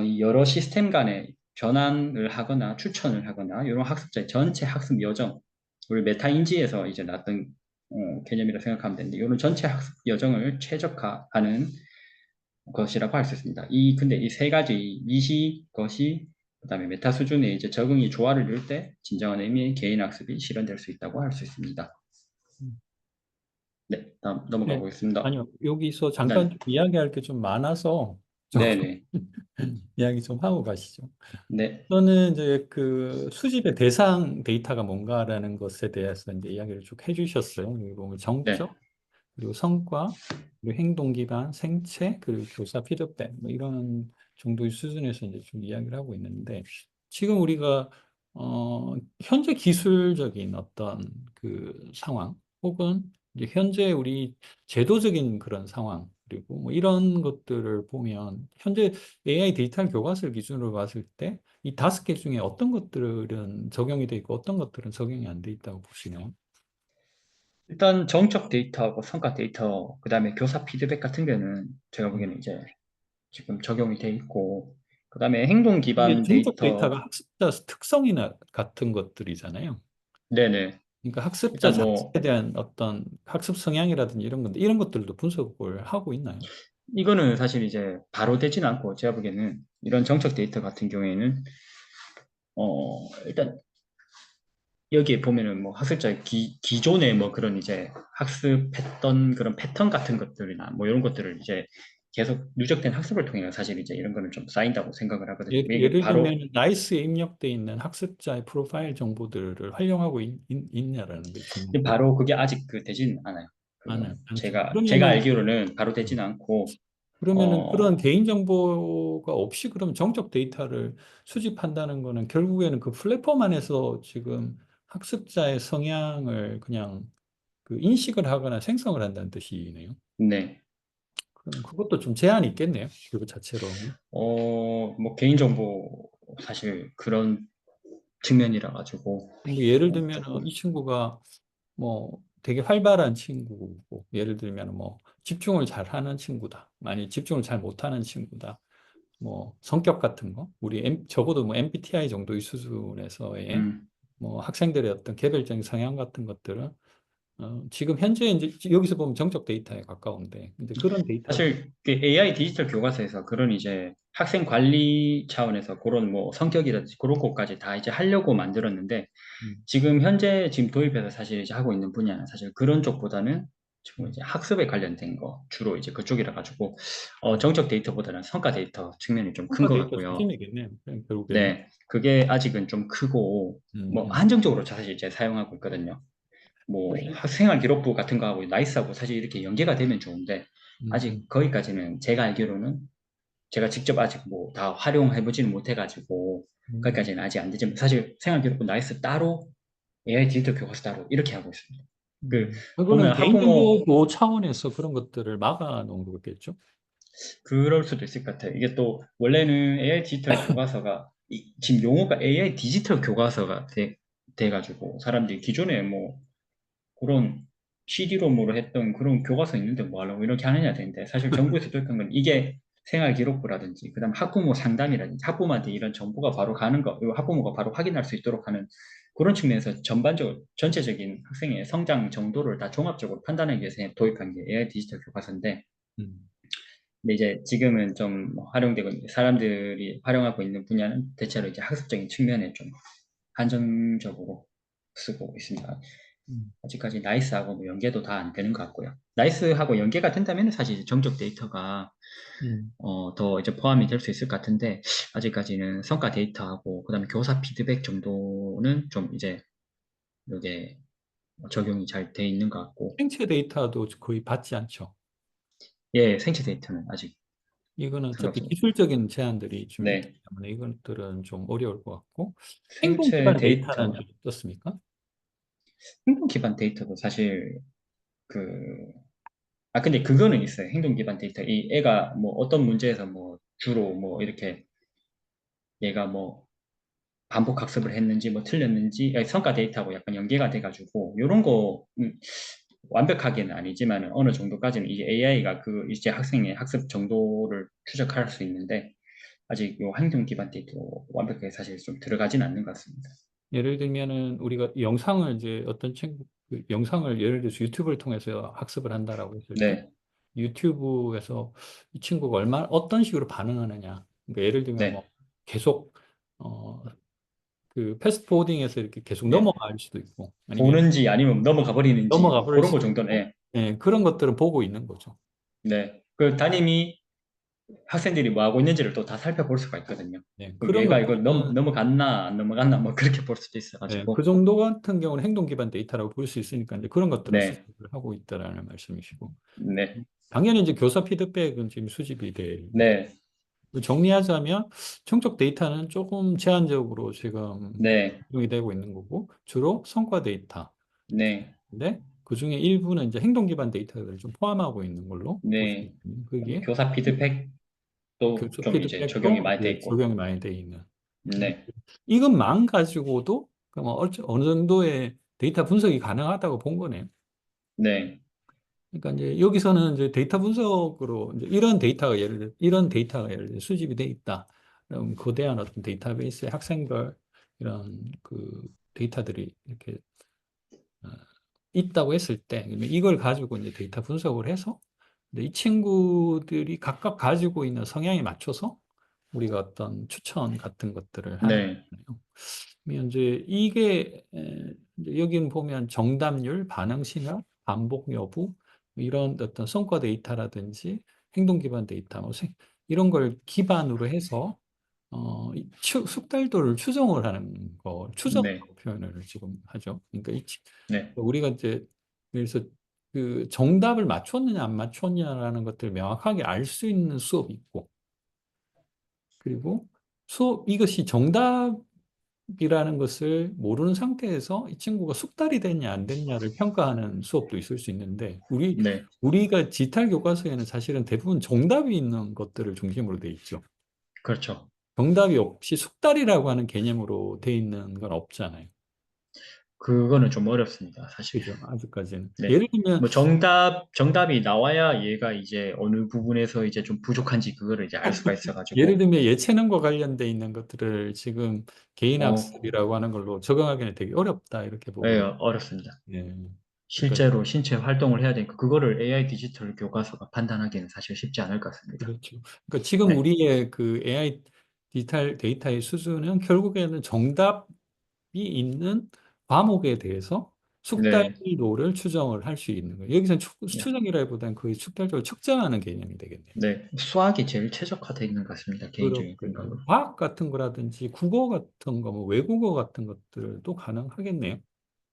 이 여러 시스템 간에 전환을 하거나 추천을 하거나 이런 학습자의 전체 학습 여정, 우리 메타인지에서 이제 나왔던 개념이라 생각하면 되는데 이런 전체 학습 여정을 최적화하는 것이라고 할 수 있습니다. 근데 이 세 가지 미시, 거시, 그다음에 메타 수준의 이제 적응이 조화를 이룰 때 진정한 의미의 개인 학습이 실현될 수 있다고 할 수 있습니다. 네, 다음 넘어가 네, 보겠습니다. 아니요. 여기서 잠깐 네, 좀 이야기할 게 좀 많아서 조금 네네. 이야기 좀 하고 가시죠. 네. 저는 이제 그 수집의 대상 데이터가 뭔가라는 것에 대해서 이제 이야기를 쭉 해주셨어요. 그리고 뭐 네. 정적, 그리고 성과, 그리고 행동 기반, 생체, 그리고 교사 피드백, 뭐 이런 정도의 수준에서 이제 좀 이야기를 하고 있는데, 지금 우리가 현재 기술적인 어떤 그 상황, 혹은 이제 현재 우리 제도적인 그런 상황, 그리고 뭐 이런 것들을 보면 현재 AI 디지털 교과서를 기준으로 봤을 때 이 다섯 개 중에 어떤 것들은 적용이 돼 있고 어떤 것들은 적용이 안 돼 있다고 보시나요? 일단 정적 데이터하고 성과 데이터, 그다음에 교사 피드백 같은 경우는 제가 음. 보기에는 이제 지금 적용이 돼 있고, 그다음에 행동 이게 기반 종족 데이터가 데이터, 학습자 특성이나 같은 것들이잖아요. 네네. 그러니까 학습자 일단 뭐 자체에 대한 어떤 학습 성향이라든지 이런 건데 이런 것들도 분석을 하고 있나요? 이거는 사실 이제 바로 되진 않고 제가 보기에는 이런 정책 데이터 같은 경우에는 일단 여기에 보면은 뭐 학습자의 기존의 뭐 그런 이제 학습했던 그런 패턴 같은 것들이나 뭐 이런 것들을 이제 계속 누적된 학습을 통해 사실 이제 이런 거는 좀 쌓인다고 생각을 하거든요. 이게 예를 바로 들면 나이스에 입력돼 있는 학습자의 프로파일 정보들을 활용하고 있냐라는 게 중요하고 바로 그게 아직 그 되진 않아요. 그거는 않죠. 제가 그러면은 알기로는 바로 음, 되진 않고 그런 어 개인정보가 없이 그럼 정적 데이터를 수집한다는 거는 결국에는 그 플랫폼 안에서 지금 학습자의 성향을 그냥 그 인식을 하거나 생성을 한다는 뜻이네요. 네. 그럼 그것도 좀 제한이 있겠네요. 그거 자체로. 뭐 개인정보 사실 그런 측면이라 가지고 뭐 예를 조금 들면 이 친구가 뭐 되게 활발한 친구고, 예를 들면 뭐 집중을 잘하는 친구다. 아니 집중을 잘 못하는 친구다. 뭐 성격 같은 거, 우리 적어도 뭐 MBTI 정도의 수준에서의 음, 뭐 학생들의 어떤 개별적인 성향 같은 것들은 지금 현재 이제 여기서 보면 정적 데이터에 가까운데, 이제 그런 데이터를 사실 그 AI 디지털 교과서에서 그런 이제 학생 관리 차원에서 그런 뭐 성격이라든지 그런 것까지 다 이제 하려고 만들었는데 음, 지금 도입해서 사실 이제 하고 있는 분야는 사실 그런 쪽보다는 지금 음, 이제 학습에 관련된 거 주로 이제 그쪽이라 가지고 음. 정적 데이터보다는 성과 데이터 측면이 좀 큰 평가 것 데이터 같고요. 중심이겠네요. 결국에는. 네, 그게 아직은 좀 크고 음, 뭐 음. 한정적으로 사실 이제 사용하고 있거든요. 뭐 사실, 학생활 기록부 같은 거하고 나이스하고 사실 이렇게 연계가 되면 좋은데 음, 아직 거기까지는 제가 알기로는 제가 직접 아직 뭐 다 활용해보지는 못해가지고 음. 거기까지는 아직 안 되지만 사실 생활 기록부 나이스 따로 AI 디지털 교과서 따로 이렇게 하고 있습니다. 그 그거는 보면 학부모 개인정보 보호 차원에서 그런 것들을 막아 놓은 거겠죠? 그럴 수도 있을 것 같아요. 이게 또 원래는 AI 디지털 교과서가 지금 용어가 AI 디지털 교과서가 돼가지고 사람들이 기존에 뭐 그런 CD롬으로 했던 그런 교과서 있는데 뭐 하려고 이렇게 하느냐 되는데 사실 정부에서 도입한 건 이게 생활기록부라든지 그다음 학부모 상담이라든지 학부모한테 이런 정보가 바로 가는 거 그리고 학부모가 바로 확인할 수 있도록 하는 그런 측면에서 전반적으로 전체적인 학생의 성장 정도를 다 종합적으로 판단하기 위해서 도입한 게 AI 디지털 교과서인데 음, 근데 이제 지금은 좀 활용되고 사람들이 활용하고 있는 분야는 대체로 이제 학습적인 측면에 좀 한정적으로 쓰고 있습니다. 음, 아직까지 나이스하고 뭐 연계도 다 안 되는 것 같고요. 나이스하고 연계가 된다면 사실 이제 정적 데이터가 음, 더 이제 포함이 될 수 있을 것 같은데 아직까지는 성과 데이터하고 그다음에 교사 피드백 정도는 좀 이제 이게 적용이 잘 돼 있는 것 같고 생체 데이터도 거의 받지 않죠. 예 생체 데이터는 아직 이거는 어차피 상관없습니다. 기술적인 제한들이 좀 있기 네 때문에 이것들은 좀 어려울 것 같고, 행동 생체 기반의 데이터는 데이터 좀 어떻습니까? 행동 기반 데이터도 사실 그 근데 그거는 있어요. 행동 기반 데이터 이 애가 뭐 어떤 문제에서 뭐 주로 뭐 이렇게 얘가 뭐 반복 학습을 했는지 뭐 틀렸는지 성과 데이터하고 약간 연계가 돼가지고 이런 거 완벽하게는 아니지만 어느 정도까지는 이제 AI가 그 이제 학생의 학습 정도를 추적할 수 있는데 아직 요 행동 기반 데이터도 완벽하게 사실 좀 들어가진 않는 것 같습니다. 예를 들면은 우리가 영상을 이제 어떤 친구 그 영상을 예를 들어서 유튜브를 통해서 학습을 한다라고 했을 때 네, 유튜브에서 이 친구가 얼마나 어떤 식으로 반응하느냐. 그러니까 예를 들면 뭐 네, 계속 어 그 패스트포워딩에서 이렇게 계속 예. 넘어갈 수도 있고 아니면 보는지 아니면 넘어가 버리는지 넘어가 뭐 버릴 그런 거 수도 정도는 있고 예. 그런 것들을 보고 있는 거죠. 네. 그 담임이 학생들이 뭐 하고 있는지를 또 다 살펴볼 수가 있거든요. 네, 그럼 그런 얘가 이걸 것들은 넘어갔나 안 넘어갔나 뭐 그렇게 볼 수도 네, 그 있어가지고. 정도 같은 경우는 행동 기반 데이터라고 볼 수 있으니까 이제 그런 것들은 네, 수집을 하고 있다라는 말씀이시고 네, 당연히 이제 교사 피드백은 지금 수집이 돼 네, 정리하자면 총적 데이터는 조금 제한적으로 지금 네, 이동이 되고 있는 거고 주로 성과 데이터. 네, 근데 그중에 일부는 이제 행동 기반 데이터를 좀 포함하고 있는 걸로 보시면 네. 됩니다. 그게 교사 피드백도 교수 좀 이제 적용이 피드백도 많이 돼 이제 있고. 적용이 많이 돼 있는. 네, 이것만 가지고도 그럼 어느 정도의 데이터 분석이 가능하다고 본 거네요. 네, 그러니까 이제 여기서는 이제 데이터 분석으로 이제 이런 데이터가 예를 들어 수집이 돼 있다. 그럼 거대한 어떤 데이터베이스에 학생별 이런 그 데이터들이 이렇게 어, 있다고 했을 때 그러면 이걸 가지고 이제 데이터 분석을 해서 이제 이 친구들이 각각 가지고 있는 성향에 맞춰서 우리가 어떤 추천 같은 것들을 하는 네, 거예요. 그러면 이제 이게 이제 여기는 보면 정답률, 반응 시간, 반복 여부 뭐 이런 어떤 성과 데이터라든지 행동 기반 데이터 이런 걸 기반으로 해서 숙달도를 추정을 하는 거, 네, 추정이라고 표현을 지금 하죠. 그러니까 네, 우리가 이제 그래서 그 정답을 맞췄느냐 안 맞췄냐라는 것들을 명확하게 알 수 있는 수업이 있고 그리고 수업 이것이 정답이라는 것을 모르는 상태에서 이 친구가 숙달이 됐냐 안 됐냐를 평가하는 수업도 있을 수 있는데 네, 우리가 지탈 교과서에는 사실은 대부분 정답이 있는 것들을 중심으로 돼 있죠. 그렇죠. 정답이 없이 숙달이라고 하는 개념으로 돼 있는 건 없잖아요. 그거는 좀 어렵습니다, 사실. 그죠? 아직까지는. 네. 예를 들면 뭐 정답이 나와야 얘가 이제 어느 부분에서 이제 좀 부족한지 그거를 이제 알 수가 예를 있어가지고. 들면 예체능과 관련돼 있는 것들을 지금 개인 어, 학습이라고 하는 걸로 적용하기는 되게 어렵다 이렇게 예, 보거든요. 어렵습니다. 예. 그러니까 실제로 신체 활동을 해야 되니까 그거를 AI 디지털 교과서가 판단하기는 사실 쉽지 않을 것 같습니다. 그렇죠. 그러니까 지금 네, 우리의 그 AI 디지털 데이터의 수준은 결국에는 정답이 있는 과목에 대해서 네, 숙달도를 추정을 할 수 있는 거예요. 여기서는 네, 추정이라기보다는 그 숙달도를 측정하는 개념이 되겠네요. 네. 수학이 제일 최적화되어 있는 것 같습니다. 개인적인 그렇군요. 생각으로. 과학 같은 거라든지 국어 같은 거, 뭐 외국어 같은 것들도 가능하겠네요.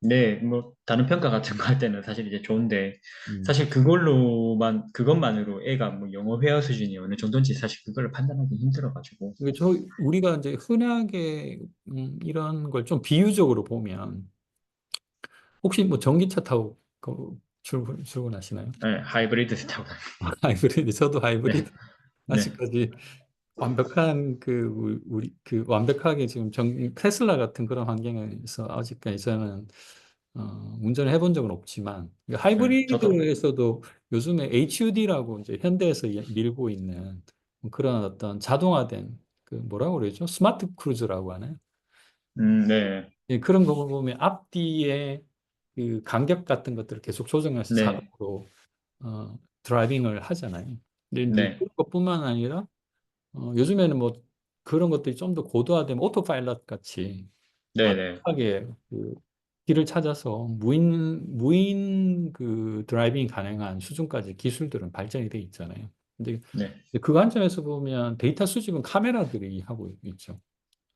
네, 뭐 다른 평가 같은 거 할 때는 사실 이제 좋은데 음. 사실 그것만으로 애가 뭐 영어 회화 수준이 어느 정도인지 사실 그걸 판단하기 힘들어가지고. 우리가 이제 흔하게 이런 걸 좀 비유적으로 보면 혹시 뭐 전기차 타고 출근하시나요? 네, 하이브리드 스타일. 하이브리드, 저도 하이브리드 네, 네, 아직까지 완벽한 그 완벽하게 지금 테슬라 같은 그런 환경에서 아직까지 저는 운전을 해본 적은 없지만 네, 저도. 하이브리드에서도 요즘에 HUD라고 이제 현대에서 밀고 있는 그런 어떤 자동화된 그 뭐라고 그러죠? 스마트 크루즈라고 하나요? 네, 예, 그런 거 보면 앞뒤에 그 간격 같은 것들을 계속 조정해서 네, 자동으로 드라이빙을 하잖아요. 근데 이제 네, 그런 것뿐만 아니라 요즘에는 뭐 그런 것들이 좀 더 고도화되면 오토파일럿 같이 네, 네, 완벽하게 그 길을 찾아서 무인 그 드라이빙 가능한 수준까지 기술들은 발전이 돼 있잖아요. 근데 네, 그 관점에서 보면 데이터 수집은 카메라들이 하고 있죠.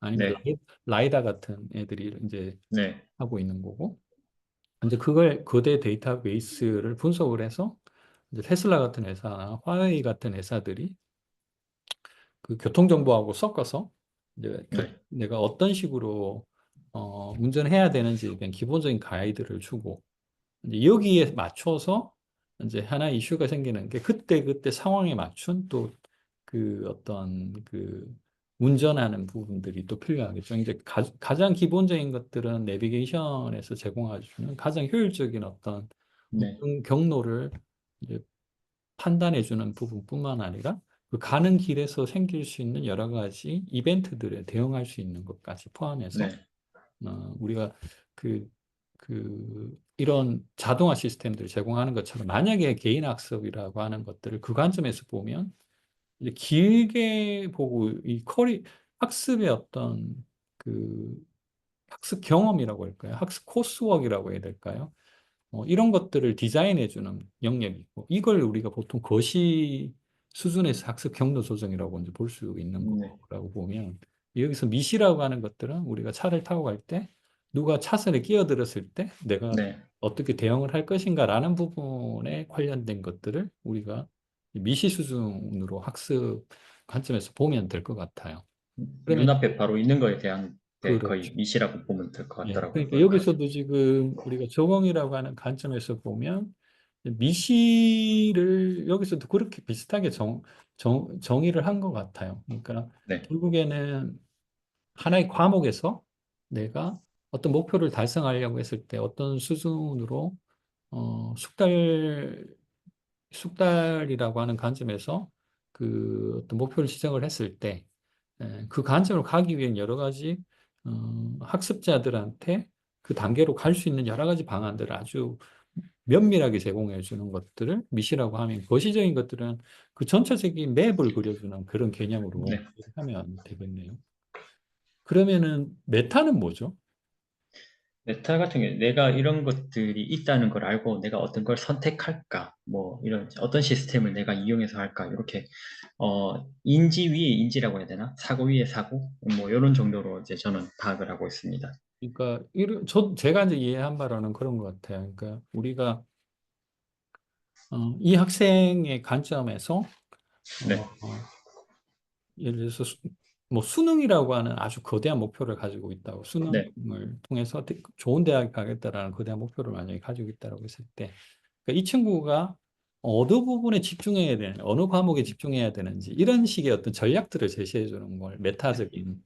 아니면 네, 라이다 같은 애들이 이제 네, 하고 있는 거고. 이제 그걸 거대 데이터베이스를 분석을 해서 이제 테슬라 같은 회사나 화웨이 같은 회사들이 그 교통정보하고 섞어서 이제 네, 내가 어떤 식으로 운전해야 되는지에 대한 기본적인 가이드를 주고 이제 여기에 맞춰서 이제 하나 이슈가 생기는 게 그때 상황에 맞춘 또 그 어떤 그 운전하는 부분들이 또 필요하겠죠. 이제 가장 기본적인 것들은 내비게이션에서 제공해주는 가장 효율적인 어떤 네, 운전 경로를 이제 판단해주는 부분뿐만 아니라 그 가는 길에서 생길 수 있는 여러 가지 이벤트들에 대응할 수 있는 것까지 포함해서 네, 우리가 이런 자동화 시스템들을 제공하는 것처럼 만약에 개인 학습이라고 하는 것들을 그 관점에서 보면 이제 길게 보고 학습의 어떤 그 학습 경험이라고 할까요? 학습 코스웍이라고 해야 될까요? 이런 것들을 디자인해 주는 영역이 있고 이걸 우리가 보통 수준에서 학습 경로 조정이라고 이제 볼 수 있는 네, 거라고 보면 여기서 미시라고 하는 것들은 우리가 차를 타고 갈 때 누가 차선에 끼어들었을 때 내가 네. 어떻게 대응을 할 것인가라는 부분에 관련된 것들을 우리가 미시 수준으로 학습 관점에서 보면 될 것 같아요. 그러면 눈앞에 바로 있는 거에 대한 게 거의 그렇죠. 미시라고 보면 될 것 예. 같더라고요. 그러니까 그것까지. 여기서도 지금 우리가 적응이라고 하는 관점에서 보면 미시를 여기서도 그렇게 비슷하게 정의를 한 것 같아요. 그러니까 네, 결국에는 하나의 과목에서 내가 어떤 목표를 달성하려고 했을 때 어떤 수준으로 숙달이라고 하는 관점에서 그 어떤 목표를 지정을 했을 때 그 관점을 가기 위한 여러 가지 학습자들한테 그 단계로 갈 수 있는 여러 가지 방안들을 아주 면밀하게 제공해 주는 것들을 미시라고 하면 거시적인 것들은 그 전체적인 맵을 그려주는 그런 개념으로 네. 하면 되겠네요. 그러면은 메타는 뭐죠? 메타 같은 경우에 내가 이런 것들이 있다는 걸 알고 내가 어떤 걸 선택할까, 뭐 이런 어떤 시스템을 내가 이용해서 할까, 이렇게 인지 위에 인지라고 해야 되나? 사고 위에 사고, 뭐 이런 정도로 이제 저는 파악을 하고 있습니다. 그러니까 제가 이제 이해한 바로는 그런 것 같아요. 그러니까 우리가 이 학생의 관점에서 네, 어, 예를 들어서 뭐 수능이라고 하는 아주 거대한 목표를 가지고 있다고 네, 수능을 통해서 좋은 대학에 가겠다라는 거대한 목표를 만약에 가지고 있다고 했을 때 그러니까 이 친구가 어느 부분에 집중해야 되는 어느 과목에 집중해야 되는지 이런 식의 어떤 전략들을 제시해 주는 걸 메타적인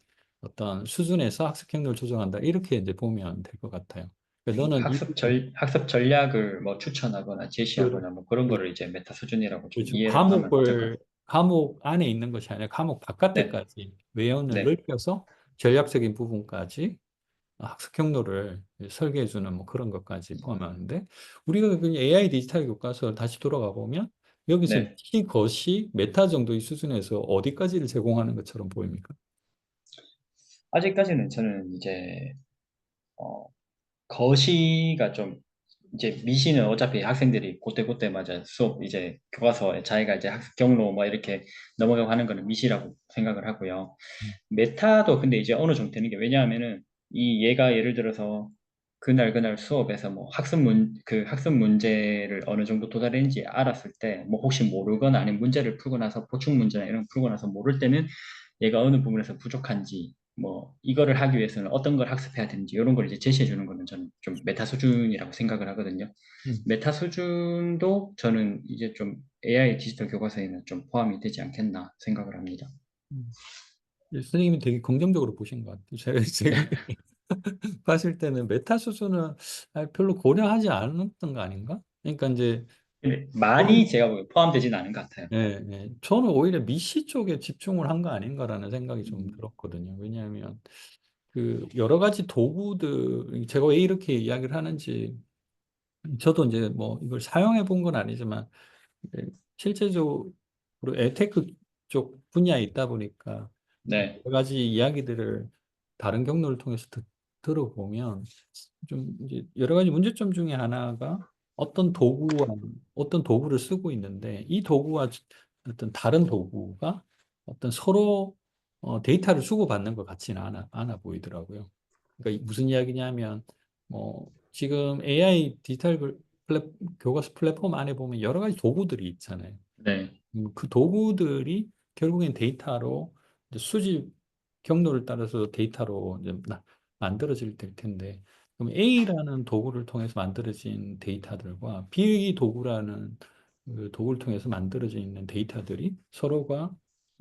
어떤 수준에서 학습 경로를 조정한다 이렇게 이제 보면 될 것 같아요. 그러니까 너는 이 부분 학습 전략을 뭐 추천하거나 그, 제시하거나 뭐 그런 그 거를 이제 메타 수준이라고 좀 그렇죠. 이해를 하면 될 것 같아요. 과목 안에 있는 것이 아니라 과목 네, 바깥에까지 외연을 네. 넓혀서 전략적인 부분까지 학습 경로를 설계해 주는 뭐 그런 것까지 포함하는데 우리가 그 AI 디지털 교과서를 다시 돌아가 보면 여기서 네. 시, 거시, 메타 정도의 수준에서 어디까지를 제공하는 것처럼 보입니까? 아직까지는 저는 이제 어, 거시가 좀 이제 미시는 어차피 학생들이 그때그때마다 수업 이제 교과서에 자기가 이제 학습 경로 뭐 이렇게 넘어가고 하는 거는 미시라고 생각을 하고요. 메타도 근데 이제 어느 정도 되는 게 왜냐하면은 이 얘가 예를 들어서 그날 수업에서 뭐 학습 문제를 어느 정도 도달했는지 알았을 때 뭐 혹시 모르거나 아니면 문제를 풀고 나서 보충 문제나 이런 거 풀고 나서 모를 때는 얘가 어느 부분에서 부족한지 뭐 이거를 하기 위해서는 어떤 걸 학습해야 되는지 이런 걸 이제 제시해 주는 거는 저는 좀 메타 수준이라고 생각을 하거든요. 음, 메타 수준도 저는 이제 좀 AI 디지털 교과서에는 좀 포함이 되지 않겠나 생각을 합니다. 음. 선생님이 되게 긍정적으로 보신 것 같아요. 제가 봤을 때는 메타 수준은 별로 고려하지 않았던 거 아닌가? 그러니까 이제 근데 많이 저는 제가 보기엔 포함되지는 않은 것 같아요. 저는 오히려 미시 쪽에 집중을 한 거 아닌가라는 생각이 좀 음, 들었거든요. 왜냐하면 그 여러 가지 도구들 제가 왜 이렇게 이야기를 하는지 저도 이제 뭐 이걸 사용해 본 건 아니지만 예, 실제적으로 에테크 쪽 분야에 있다 보니까 네, 여러 가지 이야기들을 다른 경로를 통해서 들어보면 좀 이제 여러 가지 문제점 중에 하나가 어떤 도구를 쓰고 있는데 이 도구와 어떤 다른 도구가 어떤 서로 데이터를 주고받는 것 같지는 않아 보이더라고요. 그러니까 무슨 이야기냐면 뭐 지금 AI 교과서 플랫폼 안에 보면 여러 가지 도구들이 있잖아요. 네, 그 도구들이 결국엔 데이터로 이제 수집 경로를 따라서 데이터로 이제 만들어질 텐데, 그럼 A라는 도구를 통해서 만들어진 데이터들과 B 도구라는 그 도구를 통해서 만들어져 있는 데이터들이 서로가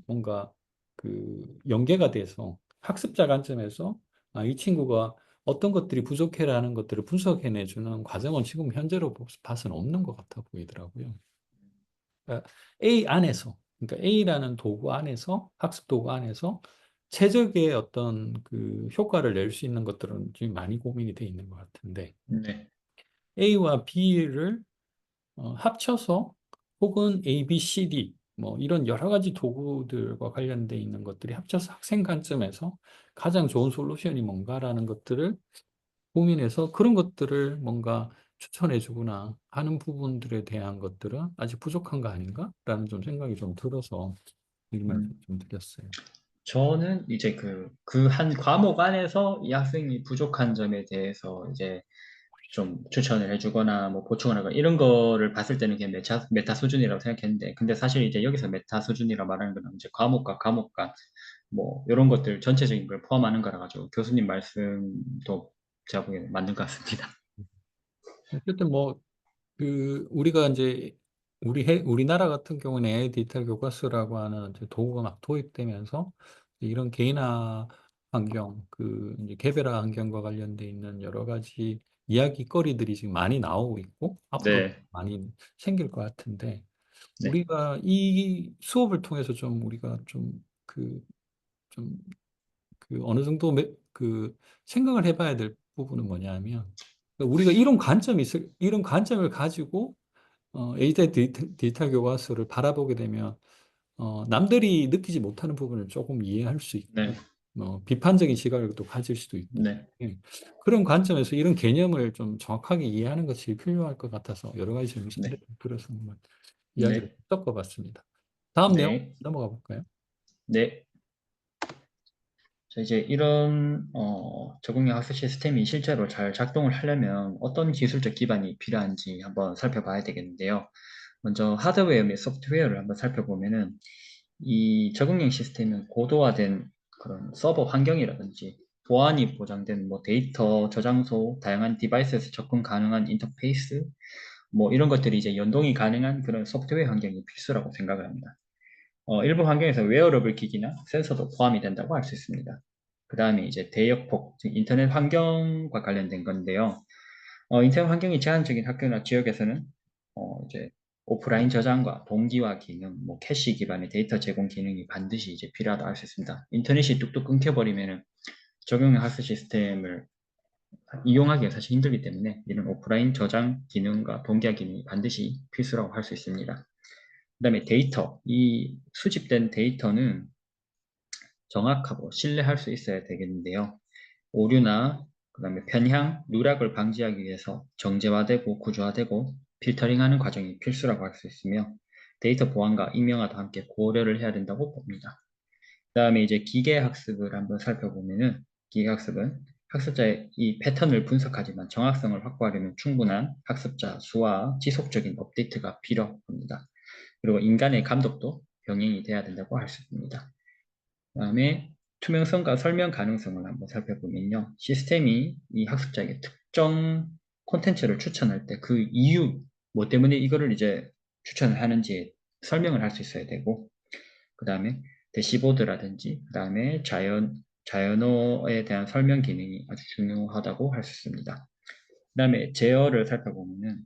뭔가 그 연계가 돼서 학습자 관점에서 이 친구가 어떤 것들이 부족해라는 것들을 분석해내주는 과정은 지금 현재로 봐서는 없는 것 같아 보이더라고요. 그러니까 그러니까 A라는 도구 안에서, 학습 도구 안에서 최적의 어떤 그 효과를 낼 수 있는 것들은 지금 많이 고민이 돼 있는 것 같은데, 네, A와 B를 합쳐서 혹은 A, B, C, D, 뭐 이런 여러 가지 도구들과 관련돼 있는 것들이 합쳐서 학생 관점에서 가장 좋은 솔루션이 뭔가라는 것들을 고민해서 그런 것들을 뭔가 추천해주거나 하는 부분들에 대한 것들은 아직 부족한 거 아닌가라는 좀 생각이 좀 들어서 이 말씀 음. 좀 드렸어요. 저는 이제 그 한 과목 안에서 이 학생이 부족한 점에 대해서 이제 좀 추천을 해주거나 뭐 보충을 하거나 이런 거를 봤을 때는 그냥 메타 수준이라고 생각했는데, 근데 사실 이제 여기서 메타 수준이라 말하는 거는 이제 과목과 과목 간 뭐 이런 것들 전체적인 걸 포함하는 거라 가지고 교수님 말씀도 제가 보기에는 맞는 것 같습니다. 어쨌든 뭐 우리가 이제 우리나라 같은 경우는 AI 디지털 교과서라고 하는 이제 도구가 막 도입되면서 이런 개인화 환경, 이제 개별화 환경과 관련돼 있는 여러 가지 이야기거리들이 지금 많이 나오고 있고 앞으로 네, 많이 생길 것 같은데 네, 우리가 이 수업을 통해서 좀 우리가 좀 어느 정도 생각을 해봐야 될 부분은 뭐냐면 우리가 이런 관점을 가지고 에이드 디지털 교과서를 바라보게 되면 남들이 느끼지 못하는 부분을 조금 이해할 수 네, 있고 비판적인 시각을 또 가질 수도 있기 네, 때문에 그런 관점에서 이런 개념을 좀 정확하게 이해하는 것이 필요할 것 같아서 여러 가지 좀 네, 사례를 들어서 한번 이야기를 네, 섞어봤습니다. 다음 내용 네, 넘어가 볼까요? 네. 자, 이제 이런 적응형 학습 시스템이 실제로 잘 작동을 하려면 어떤 기술적 기반이 필요한지 한번 살펴봐야 되겠는데요. 먼저 하드웨어 및 소프트웨어를 한번 살펴보면은 이 적응형 시스템은 고도화된 그런 서버 환경이라든지 보안이 보장된 뭐 데이터 저장소, 다양한 디바이스에서 접근 가능한 인터페이스, 뭐 이런 것들이 이제 연동이 가능한 그런 소프트웨어 환경이 필수라고 생각을 합니다. 일부 환경에서 웨어러블 기기나 센서도 포함이 된다고 할 수 있습니다. 그 다음에 이제 대역폭, 즉 인터넷 환경과 관련된 건데요. 인터넷 환경이 제한적인 학교나 지역에서는 이제 오프라인 저장과 동기화 기능, 뭐 캐시 기반의 데이터 제공 기능이 반드시 이제 필요하다고 할 수 있습니다. 인터넷이 뚝뚝 끊겨버리면은 적용형 학습 시스템을 이용하기가 사실 힘들기 때문에 이런 오프라인 저장 기능과 동기화 기능이 반드시 필수라고 할 수 있습니다. 그다음에 데이터, 이 수집된 데이터는 정확하고 신뢰할 수 있어야 되겠는데요. 오류나 그다음에 편향, 누락을 방지하기 위해서 정제화되고 구조화되고 필터링하는 과정이 필수라고 할 수 있으며 데이터 보안과 익명화도 함께 고려를 해야 된다고 봅니다. 그다음에 이제 기계학습을 한번 살펴보면은 기계학습은 학습자의 이 패턴을 분석하지만 정확성을 확보하려면 충분한 학습자 수와 지속적인 업데이트가 필요합니다. 그리고 인간의 감독도 병행이 돼야 된다고 할 수 있습니다. 그다음에 투명성과 설명 가능성을 한번 살펴보면요. 시스템이 이 학습자에게 특정 콘텐츠를 추천할 때 그 이유, 뭐 때문에 이거를 이제 추천을 하는지 설명을 할 수 있어야 되고, 그 다음에 대시보드라든지, 그 다음에 자연어에 대한 설명 기능이 아주 중요하다고 할 수 있습니다. 그 다음에 제어를 살펴보면은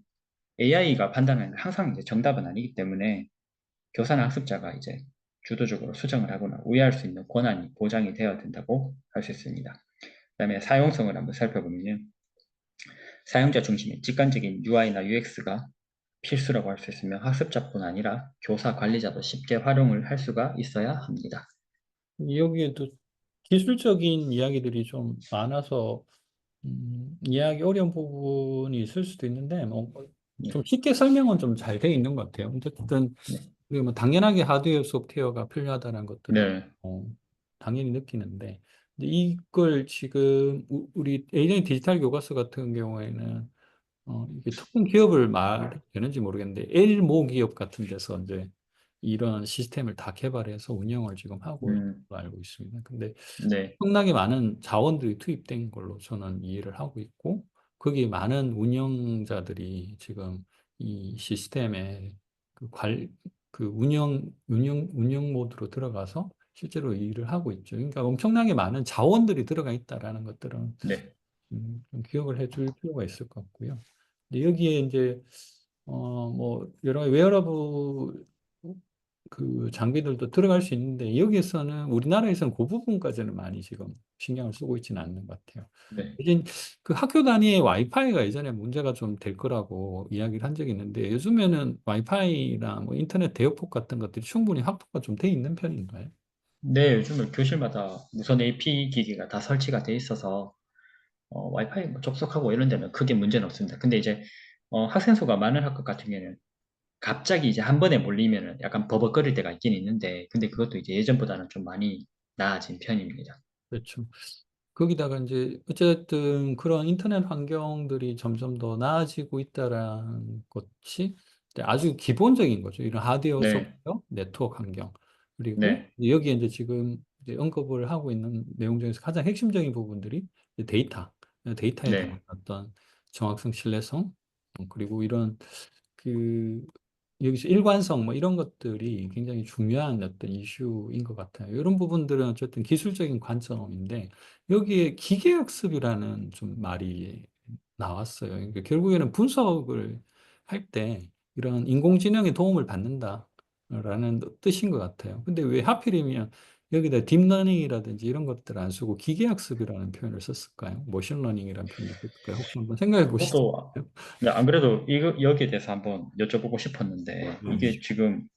AI가 판단하는 항상 이제 정답은 아니기 때문에 교사나 학습자가 이제 주도적으로 수정을 하거나 우회할 수 있는 권한이 보장이 되어야 된다고 할 수 있습니다. 그다음에 사용성을 한번 살펴보면 사용자 중심의 직관적인 UI나 UX가 필수라고 할 수 있으며 학습자뿐 아니라 교사 관리자도 쉽게 활용을 할 수가 있어야 합니다. 여기에도 기술적인 이야기들이 좀 많아서 이해하기 어려운 부분이 있을 수도 있는데 네, 좀 쉽게 설명은 좀 잘 돼 있는 것 같아요. 어쨌든 네, 우리가 뭐 당연하게 하드웨어 소프트웨어가 필요하다는 것들은 네, 당연히 느끼는데 근데 이걸 지금 우리 AJ 디지털 교과서 같은 경우에는 이게 특정 기업을 말해도 되는지 모르겠는데 L모 기업 같은 데서 이제 이런 시스템을 다 개발해서 운영을 지금 하고 있는 음, 걸로 알고 있습니다. 근데 네, 엄청나게 많은 자원들이 투입된 걸로 저는 이해를 하고 있고, 거기에 많은 운영자들이 지금 이 시스템에 그 관, 운영 모드로 들어가서 실제로 일을 하고 있죠. 그러니까 엄청나게 많은 자원들이 들어가 있다라는 것들은 네, 좀 기억을 해줄 필요가 있을 것 같고요. 근데 여기에 이제 뭐 여러 가지 웨어러블 장비들도 들어갈 수 있는데 여기에서는 우리나라에서는 그 부분까지는 많이 지금 신경을 쓰고 있지는 않는 것 같아요. 네. 대신 그 학교 단위의 와이파이가 예전에 문제가 좀 될 거라고 이야기를 한 적이 있는데 요즘에는 와이파이나 뭐 인터넷 대역폭 같은 것들이 충분히 확보가 좀 돼 있는 편인가요? 네, 요즘은 교실마다 무선 AP 기기가 다 설치가 돼 있어서 와이파이 뭐 접속하고 이런 데는 크게 문제는 없습니다. 근데 이제 학생 수가 많은 학급 같은 경우에는 갑자기 이제 한 번에 몰리면은 약간 버벅거릴 때가 있긴 있는데, 근데 그것도 이제 예전보다는 좀 많이 나아진 편입니다. 그렇죠. 거기다가 이제 어쨌든 그런 인터넷 환경들이 점점 더 나아지고 있다라는 것이 이제 아주 기본적인 거죠. 이런 하드웨어, 네, 소프트웨어, 네트워크 환경. 그리고 네, 여기에 이제 지금 이제 언급을 하고 있는 내용 중에서 가장 핵심적인 부분들이 이제 데이터에 대한 네. 어떤 정확성, 신뢰성, 그리고 이런 그 여기서 일관성 뭐 이런 것들이 굉장히 중요한 어떤 이슈인 것 같아요. 이런 부분들은 어쨌든 기술적인 관점인데 여기에 기계학습이라는 좀 말이 나왔어요. 그러니까 결국에는 분석을 할 때 이런 인공지능의 도움을 받는다라는 뜻인 것 같아요. 근데 왜 하필이면 여기다 딥러닝이라든지 이런 것들 안 쓰고 기계학습이라는 표현을 썼을까요? 머신러닝이라는 표현을 썼을까요? 혹시 한번 생각해 보시죠. 그것도, 네, 안 그래도 여기에 대해서 한번 여쭤보고 싶었는데, 네. 이게 지금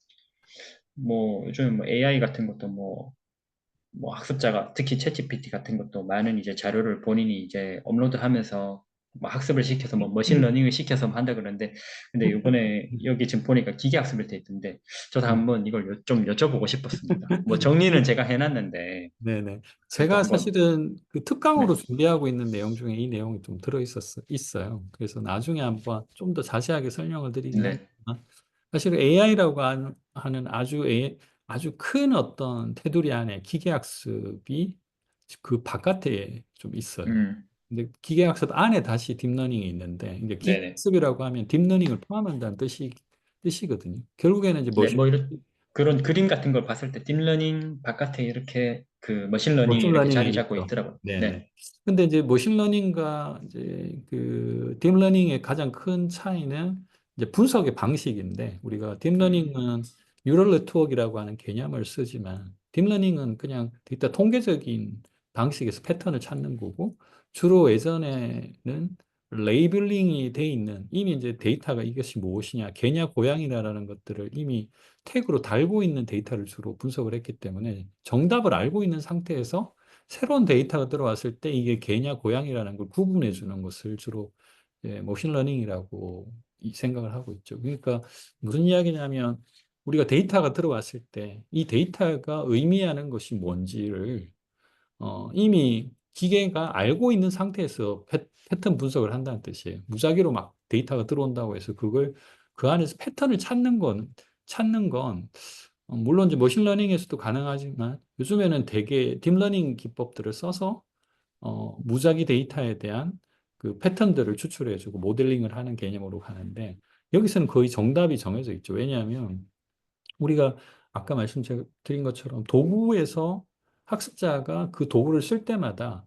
뭐 요즘 뭐 AI 같은 것도 뭐 학습자가 특히 챗GPT 같은 것도 많은 이제 자료를 본인이 이제 업로드하면서 뭐 학습을 시켜서 뭐 머신러닝을 시켜서 뭐 한다 그러는데, 근데 이번에 여기 지금 보니까 기계학습을 돼 있던데 저도 한번 이걸 좀 여쭤보고 싶었습니다. 뭐 정리는 제가 해놨는데 네네. 그래도 제가 한번. 사실은 그 특강으로 네, 준비하고 있는 내용 중에 이 내용이 좀 있어요. 그래서 나중에 한번 좀 더 자세하게 설명을 드리긴 네, 하지만, 사실 AI라고 하는 아주 큰 어떤 테두리 안에 기계학습이 그 바깥에 좀 있어요. 음, 근데 기계학습 안에 다시 딥러닝이 있는데, 이제 네네. 기계학습이라고 하면 딥러닝을 포함한다는 뜻이거든요. 결국에는 이제 네, 뭐 이런 그런 그림 같은 걸 봤을 때 딥러닝 바깥에 이렇게 그 머신러닝이 이렇게 머신러닝에 자리 잡고 있죠. 있더라고요. 네, 네네. 근데 이제 머신러닝과 이제 그 딥러닝의 가장 큰 차이는 이제 분석의 방식인데, 우리가 음, 딥러닝은 뉴럴 네트워크라고 하는 개념을 쓰지만 딥러닝은 그냥 일단 통계적인 방식에서 패턴을 찾는 거고, 주로 예전에는 레이블링이 돼 있는, 이미 이제 데이터가 이것이 무엇이냐, 개냐 고양이냐라는 것들을 이미 태그로 달고 있는 데이터를 주로 분석을 했기 때문에 정답을 알고 있는 상태에서 새로운 데이터가 들어왔을 때 이게 개냐 고양이라는 걸 구분해 주는 것을 주로 머신러닝이라고 생각을 하고 있죠. 그러니까 무슨 이야기냐면 우리가 데이터가 들어왔을 때 이 데이터가 의미하는 것이 뭔지를 이미 기계가 알고 있는 상태에서 패턴 분석을 한다는 뜻이에요. 무작위로 막 데이터가 들어온다고 해서 그걸 그 안에서 패턴을 찾는 건 물론 이제 머신러닝에서도 가능하지만 요즘에는 대개 딥러닝 기법들을 써서 무작위 데이터에 대한 그 패턴들을 추출해주고 모델링을 하는 개념으로 가는데 여기서는 거의 정답이 정해져 있죠. 왜냐하면 우리가 아까 말씀드린 것처럼 도구에서 학습자가 그 도구를 쓸 때마다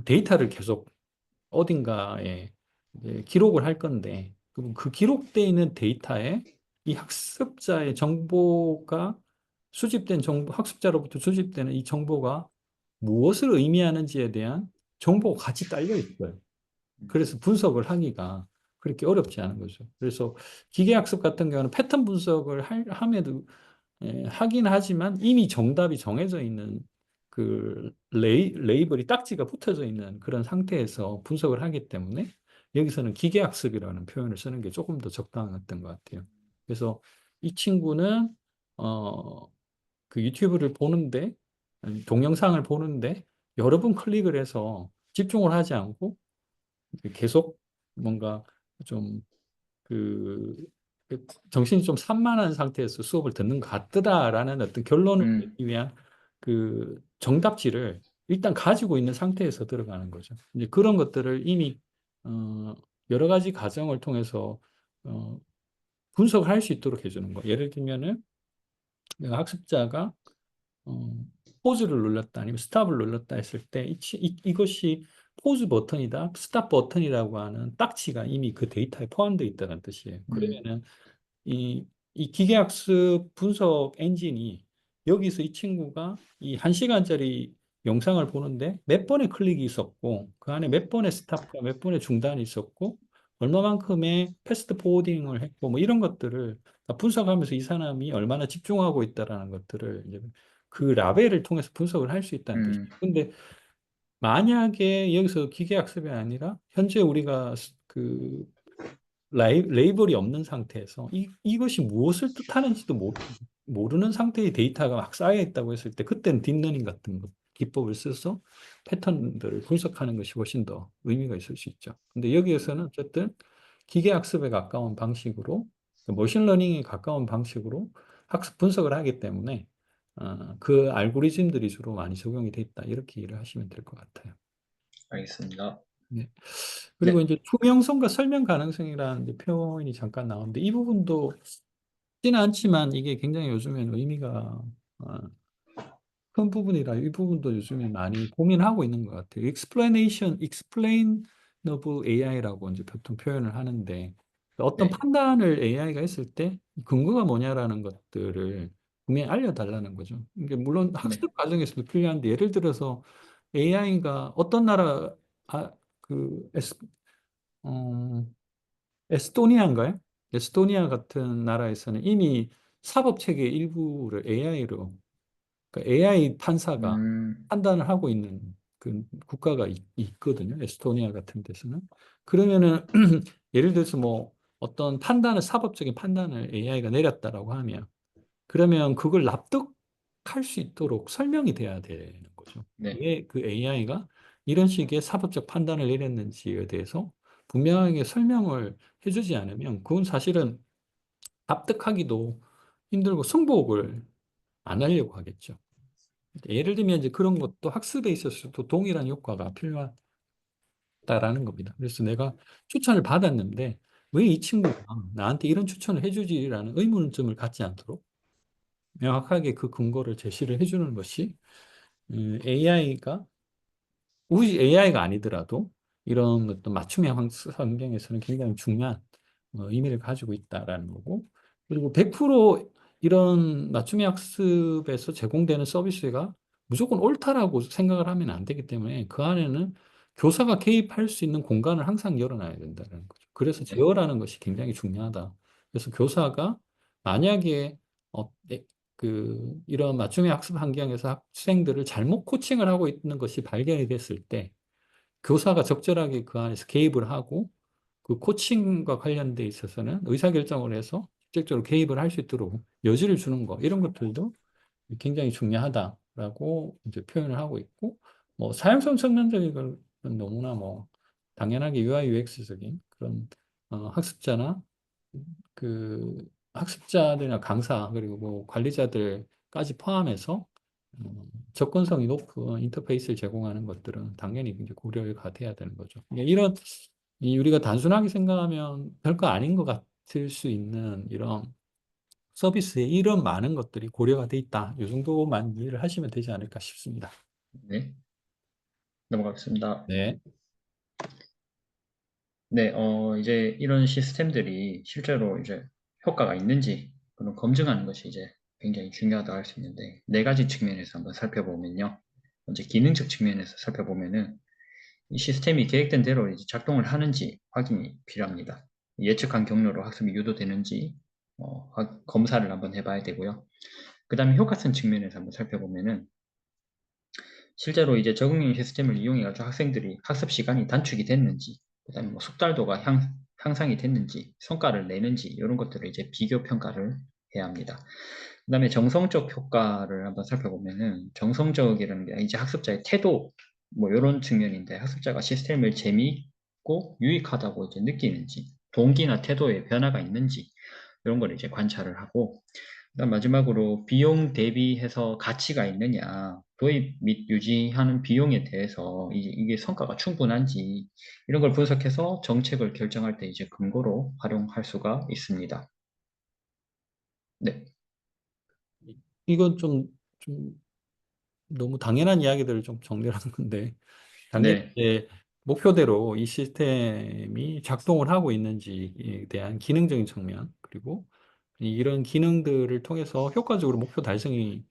데이터를 계속 어딘가에 이제 기록을 할 건데, 그럼 그 기록되어 있는 데이터에 이 학습자의 정보가 수집된 정보, 학습자로부터 수집되는 이 정보가 무엇을 의미하는지에 대한 정보가 같이 딸려 있어요. 그래서 분석을 하기가 그렇게 어렵지 않은 거죠. 그래서 기계학습 같은 경우는 패턴 분석을 함에도 하긴 하지만 이미 정답이 정해져 있는 그 레이블이 딱지가 붙어져 있는 그런 상태에서 분석을 하기 때문에 여기서는 기계학습이라는 표현을 쓰는 게 조금 더 적당했던 것 같아요. 그래서 이 친구는 어, 그 유튜브를 보는데 아니, 동영상을 보는데 여러 번 클릭을 해서 집중을 하지 않고 계속 뭔가 좀 그, 그 정신이 좀 산만한 상태에서 수업을 듣는 것 같더라라는 어떤 결론을 음, 내기 위한 그 정답지를 일단 가지고 있는 상태에서 들어가는 거죠. 이제 그런 것들을 이미 어, 여러 가지 과정을 통해서 어, 분석을 할 수 있도록 해주는 거. 예를 들면은 내가 학습자가 어, 포즈를 눌렀다 아니면 스탑을 눌렀다 했을 때 이것이 포즈 버튼이다, 스탑 버튼이라고 하는 딱지가 이미 그 데이터에 포함되어 있다는 뜻이에요. 음, 그러면은 이 기계학습 분석 엔진이 여기서 이 친구가 이 1시간짜리 영상을 보는데 몇 번의 클릭이 있었고 그 안에 몇 번의 스탑과 몇 번의 중단이 있었고 얼마만큼의 패스트 포워딩을 했고 뭐 이런 것들을 다 분석하면서 이 사람이 얼마나 집중하고 있다라는 것들을 이제 그 라벨을 통해서 분석을 할 수 있다는 뜻이에요. 음, 근데 만약에 여기서 기계학습이 아니라 현재 우리가 그 레이블이 없는 상태에서 이것이 무엇을 뜻하는지도 모르는 상태의 데이터가 막 쌓여 있다고 했을 때 그때는 딥러닝 같은 것, 기법을 써서 패턴들을 분석하는 것이 훨씬 더 의미가 있을 수 있죠. 근데 여기에서는 어쨌든 기계학습에 가까운 방식으로 머신러닝에 가까운 방식으로 학습 분석을 하기 때문에 그 알고리즘들이 주로 많이 적용이 돼 있다. 이렇게 이해를 하시면 될 것 같아요. 알겠습니다. 네. 그리고 네. 이제 투명성과 설명 가능성이라는 이제 표현이 잠깐 나오는데 이 부분도 쉽지는 않지만 이게 굉장히 요즘엔 의미가 어, 큰 부분이라 이 부분도 요즘에 많이 고민하고 있는 것 같아요. explainable AI라고 이제 보통 표현을 하는데 어떤 네. 판단을 AI가 했을 때 근거가 뭐냐라는 것들을 분명히 알려달라는 거죠. 이게 물론 네. 학습 과정에서도 필요한데 예를 들어서 AI가 어떤 나라 아, 그 어, 에스토니아인가요? 에스토니아 같은 나라에서는 이미 사법 체계 일부를 AI로, 그러니까 AI 판사가 음, 판단을 하고 있는 그 국가가 있거든요. 에스토니아 같은 데서는. 그러면은 예를 들어서 뭐 어떤 판단을 사법적인 판단을 AI가 내렸다라고 하면 그러면 그걸 납득할 수 있도록 설명이 돼야 되는 거죠. 네. 왜 그 AI가 이런 식의 사법적 판단을 내렸는지에 대해서 분명하게 설명을 해주지 않으면 그건 사실은 납득하기도 힘들고 승복을 안 하려고 하겠죠. 예를 들면 이제 그런 것도 학습에 있어서도 동일한 효과가 필요하다라는 겁니다. 그래서 내가 추천을 받았는데 왜 이 친구가 나한테 이런 추천을 해주지라는 의문점을 갖지 않도록 명확하게 그 근거를 제시를 해주는 것이 AI가 굳이 AI가 아니더라도 이런 어떤 맞춤형 환경에서는 굉장히 중요한 의미를 가지고 있다라는 거고 그리고 100% 이런 맞춤형 학습에서 제공되는 서비스가 무조건 옳다라고 생각을 하면 안 되기 때문에 그 안에는 교사가 개입할 수 있는 공간을 항상 열어놔야 된다는 거죠. 그래서 네. 제어라는 것이 굉장히 중요하다. 그래서 교사가 만약에 어, 이런 맞춤형 학습 환경에서 학생들을 잘못 코칭을 하고 있는 것이 발견이 됐을 때 교사가 적절하게 그 안에서 개입을 하고 그 코칭과 관련돼 있어서는 의사결정을 해서 직접적으로 개입을 할 수 있도록 여지를 주는 거 이런 것들도 굉장히 중요하다라고 이제 표현을 하고 있고 뭐 사용성 측면적인 건 너무나 뭐 당연하게 UI UX적인 그런 학습자나 학습자들이나 강사 그리고 뭐 관리자들까지 포함해서 접근성이 높은 인터페이스를 제공하는 것들은 당연히 이제 고려가 돼야 되는 거죠. 이런 우리가 단순하게 생각하면 별거 아닌 것 같을 수 있는 이런 서비스에 이런 많은 것들이 고려가 돼 있다. 이 정도만 이해를 하시면 되지 않을까 싶습니다. 네. 넘어가겠습니다. 네. 네, 이제 이런 시스템들이 실제로 이제 효과가 있는지 그런 검증하는 것이 이제 굉장히 중요하다고 할 수 있는데 네 가지 측면에서 한번 살펴보면요. 먼저 기능적 측면에서 살펴보면은 이 시스템이 계획된 대로 이제 작동을 하는지 확인이 필요합니다. 예측한 경로로 학습이 유도되는지 검사를 한번 해봐야 되고요. 그 다음에 효과성 측면에서 한번 살펴보면은 실제로 이제 적응형 시스템을 이용해가지고 학생들이 학습 시간이 단축이 됐는지, 그다음에 뭐 숙달도가 향상이 됐는지, 성과를 내는지 이런 것들을 이제 비교 평가를 해야 합니다. 그다음에 정성적 효과를 한번 살펴보면은 정성적이라는 게 이제 학습자의 태도 뭐 이런 측면인데 학습자가 시스템을 재미있고 유익하다고 이제 느끼는지, 동기나 태도에 변화가 있는지 이런 걸 이제 관찰을 하고 그다음 마지막으로 비용 대비해서 가치가 있느냐, 도입 및 유지하는 비용에 대해서 이게 성과가 충분한지 이런 걸 분석해서 정책을 결정할 때 이제 근거로 활용할 수가 있습니다. 네, 이건 좀 너무 당연한 이야기들을 좀 정리하는 건데 당연히 네, 이제 목표대로 이 시스템이 작동을 하고 있는지에 대한 기능적인 측면, 그리고 이런 기능들을 통해서 효과적으로 목표 달성이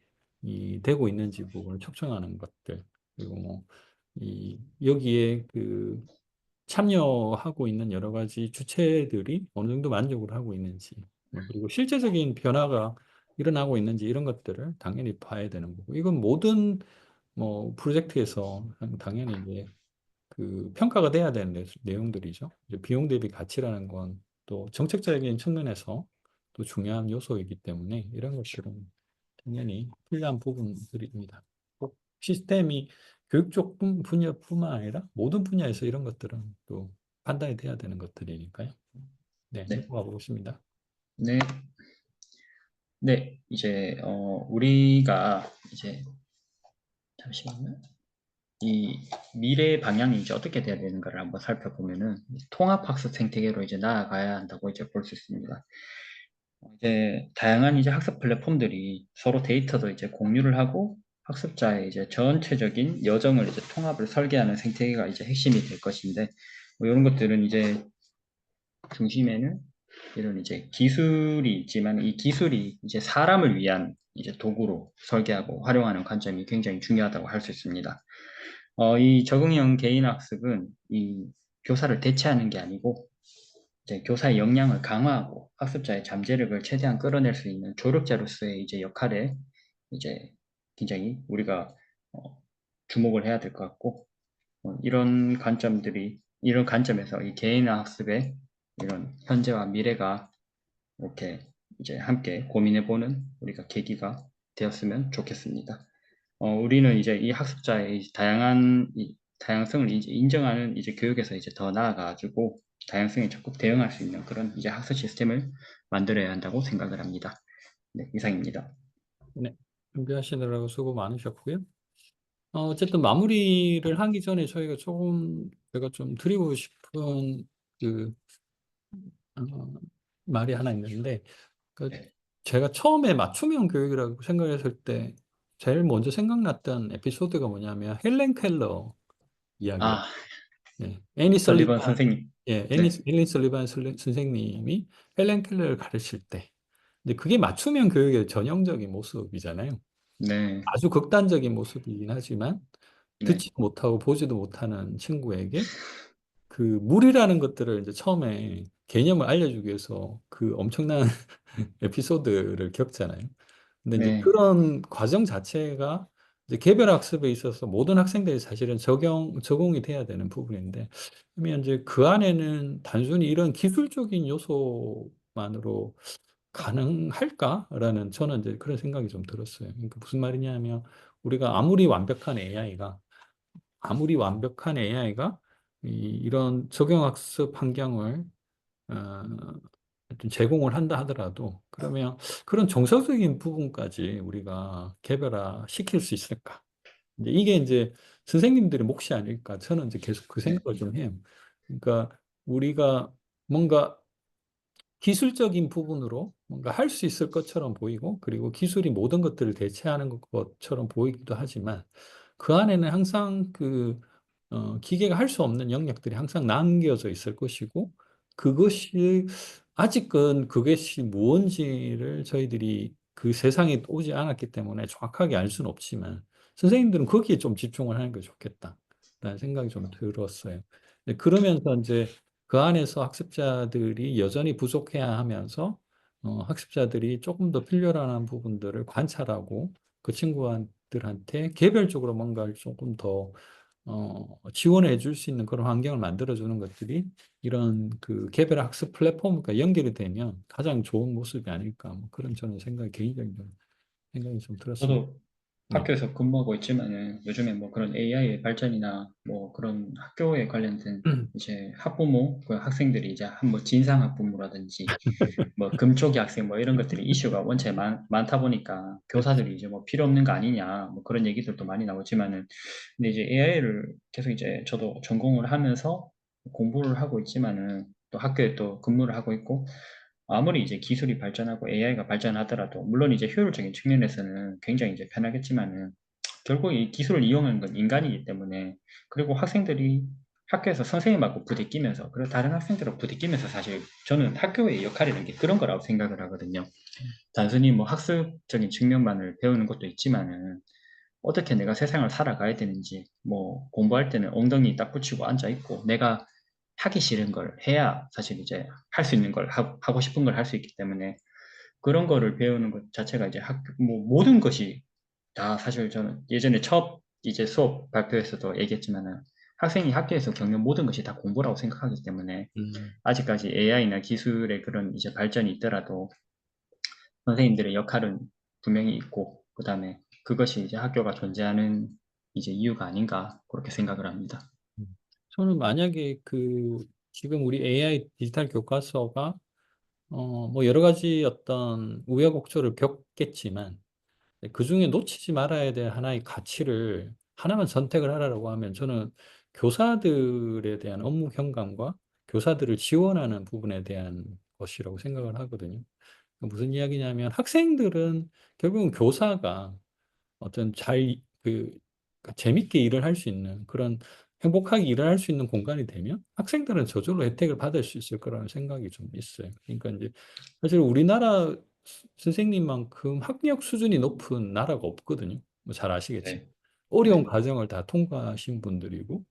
되고 있는지 부분을 측정하는 것들, 그리고 뭐, 여기에 참여하고 있는 여러 가지 주체들이 어느 정도 만족을 하고 있는지, 뭐 그리고 실제적인 변화가 일어나고 있는지 이런 것들을 당연히 봐야 되는 거고, 이건 모든 뭐 프로젝트에서 당연히 이제 평가가 돼야 되는 내용들이죠. 이제 비용 대비 가치라는 건 또 정책적인 측면에서 또 중요한 요소이기 때문에 이런 것들은 당연히 필요한 부분들입니다. 꼭 시스템이 교육 쪽 분야뿐만 아니라 모든 분야에서 이런 것들은 또 판단이 돼야 되는 것들이니까요. 네, 네, 넘어가 보겠습니다. 네, 네. 이제 우리가 이제 잠시만요. 이 미래 방향이 이제 어떻게 돼야 되는가를 한번 살펴보면은 통합학습 생태계로 이제 나아가야 한다고 이제 볼 수 있습니다. 이제 다양한 이제 학습 플랫폼들이 서로 데이터도 이제 공유를 하고 학습자의 이제 전체적인 여정을 이제 통합을 설계하는 생태계가 이제 핵심이 될 것인데 뭐 이런 것들은 이제 중심에는 이런 이제 기술이 있지만 이 기술이 이제 사람을 위한 이제 도구로 설계하고 활용하는 관점이 굉장히 중요하다고 할 수 있습니다. 이 적응형 개인 학습은 이 교사를 대체하는 게 아니고 이제 교사의 역량을 강화하고 학습자의 잠재력을 최대한 끌어낼 수 있는 조력자로서의 이제 역할에 이제 굉장히 우리가 어, 주목을 해야 될 것 같고 이런 관점에서 이 개인 학습의 이런 현재와 미래가 이렇게 이제 함께 고민해보는 우리가 계기가 되었으면 좋겠습니다. 우리는 이제 이 학습자의 이 다양성을 이제 인정하는 이제 교육에서 이제 더 나아가지고 다양성에 적극 대응할 수 있는 그런 이제 학습 시스템을 만들어야 한다고 생각을 합니다. 네, 이상입니다. 네, 준비하시느라고 수고 많으셨고요. 어쨌든 마무리를 하기 전에 저희가 조금 제가 좀 드리고 싶은 그 어, 말이 하나 있는데 그 네. 제가 처음에 맞춤형 교육이라고 생각했을 때 제일 먼저 생각났던 에피소드가 뭐냐면 헬렌 켈러 이야기예요. 아, 예, 애니 설리번 설리반 선생님. 애니 네, 설리반 선생님이 헬렌 켈러를 가르칠 때 근데 그게 맞춤형 교육의 전형적인 모습이잖아요. 네, 아주 극단적인 모습이긴 하지만 네, 듣지도 못하고 보지도 못하는 친구에게 그 물이라는 것들을 이제 처음에 개념을 알려주기 위해서 그 엄청난 에피소드를 겪잖아요. 근데 이제 네, 그런 과정 자체가 이제 개별 학습에 있어서 모든 학생들이 사실은 적용이 돼야 되는 부분인데, 그러면 이제 그 안에는 단순히 이런 기술적인 요소만으로 가능할까라는 저는 이제 그런 생각이 좀 들었어요. 그러니까 무슨 말이냐면 우리가 아무리 완벽한 AI가 이런 적용학습 환경을 어, 어떤 제공을 한다 하더라도 그러면 그런 정서적인 부분까지 우리가 개별화 시킬 수 있을까? 이게 이제 선생님들의 몫이 아닐까? 저는 이제 계속 그 네, 생각을 좀 해요. 그러니까 우리가 뭔가 기술적인 부분으로 뭔가 할 수 있을 것처럼 보이고, 그리고 기술이 모든 것들을 대체하는 것처럼 보이기도 하지만, 그 안에는 항상 기계가 할 수 없는 영역들이 항상 남겨져 있을 것이고, 그것이, 아직은 그것이 무언지를 저희들이 그 세상에 오지 않았기 때문에 정확하게 알 수는 없지만, 선생님들은 거기에 좀 집중을 하는 게 좋겠다. 라는 생각이 좀 들었어요. 그러면서 이제 그 안에서 학습자들이 여전히 부족해야 하면서 학습자들이 조금 더 필요로 하는 부분들을 관찰하고 그 친구들한테 개별적으로 뭔가를 조금 더 지원해 줄 수 있는 그런 환경을 만들어 주는 것들이 이런 그 개별 학습 플랫폼과 연결이 되면 가장 좋은 모습이 아닐까 뭐 그런 저는 개인적인 생각이 좀 들었습니다. 저도 네. 학교에서 근무하고 있지만은 요즘에 뭐 그런 AI의 발전이나 뭐 그런 학교에 관련된 이제 학부모, 그 학생들이 이제 한뭐 진상 학부모라든지 뭐 금쪽이 학생 뭐 이런 것들이 이슈가 원체 많다 보니까 그렇죠. 교사들이 이제 뭐 필요 없는 거 아니냐 뭐 그런 얘기들도 많이 나오지만은 근데 이제 AI를 계속 이제 저도 전공을 하면서 공부를 하고 있지만은 또 학교에 또 근무를 하고 있고 아무리 이제 기술이 발전하고 AI가 발전하더라도 물론 이제 효율적인 측면에서는 굉장히 이제 편하겠지만은 결국 이 기술을 이용하는 건 인간이기 때문에 그리고 학생들이 학교에서 선생님하고 부대끼면서 그리고 다른 학생들하고 부대끼면서 사실 저는 학교의 역할이라는 게 그런 거라고 생각을 하거든요. 단순히 뭐 학습적인 측면만을 배우는 것도 있지만은 어떻게 내가 세상을 살아가야 되는지 뭐 공부할 때는 엉덩이 딱 붙이고 앉아 있고 내가 하기 싫은 걸 해야 사실 이제 할 수 있는 걸 하고 싶은 걸 할 수 있기 때문에 그런 거를 배우는 것 자체가 이제 뭐 모든 것이 다 사실 저는 예전에 첫 이제 수업 발표에서도 얘기했지만은 학생이 학교에서 겪는 모든 것이 다 공부라고 생각하기 때문에 음, 아직까지 AI나 기술의 그런 이제 발전이 있더라도 선생님들의 역할은 분명히 있고, 그 다음에 그것이 이제 학교가 존재하는 이제 이유가 아닌가 그렇게 생각을 합니다. 저는 만약에 지금 우리 AI 디지털 교과서가 뭐 여러 가지 어떤 우여곡절을 겪겠지만 그 중에 놓치지 말아야 될 하나의 가치를 하나만 선택을 하라고 하면 저는 교사들에 대한 업무 현감과 교사들을 지원하는 부분에 대한 것이라고 생각을 하거든요. 무슨 이야기냐면 학생들은 결국은 교사가 어떤 재밌게 일을 할 수 있는 그런 행복하게 일을 할 수 있는 공간이 되면 학생들은 저절로 혜택을 받을 수 있을 거라는 생각이 좀 있어요. 그러니까 이제 사실 우리나라 선생님만큼 학력 수준이 높은 나라가 없거든요. 뭐 잘 아시겠지만. 네, 어려운 네, 과정을 다 통과하신 분들이고,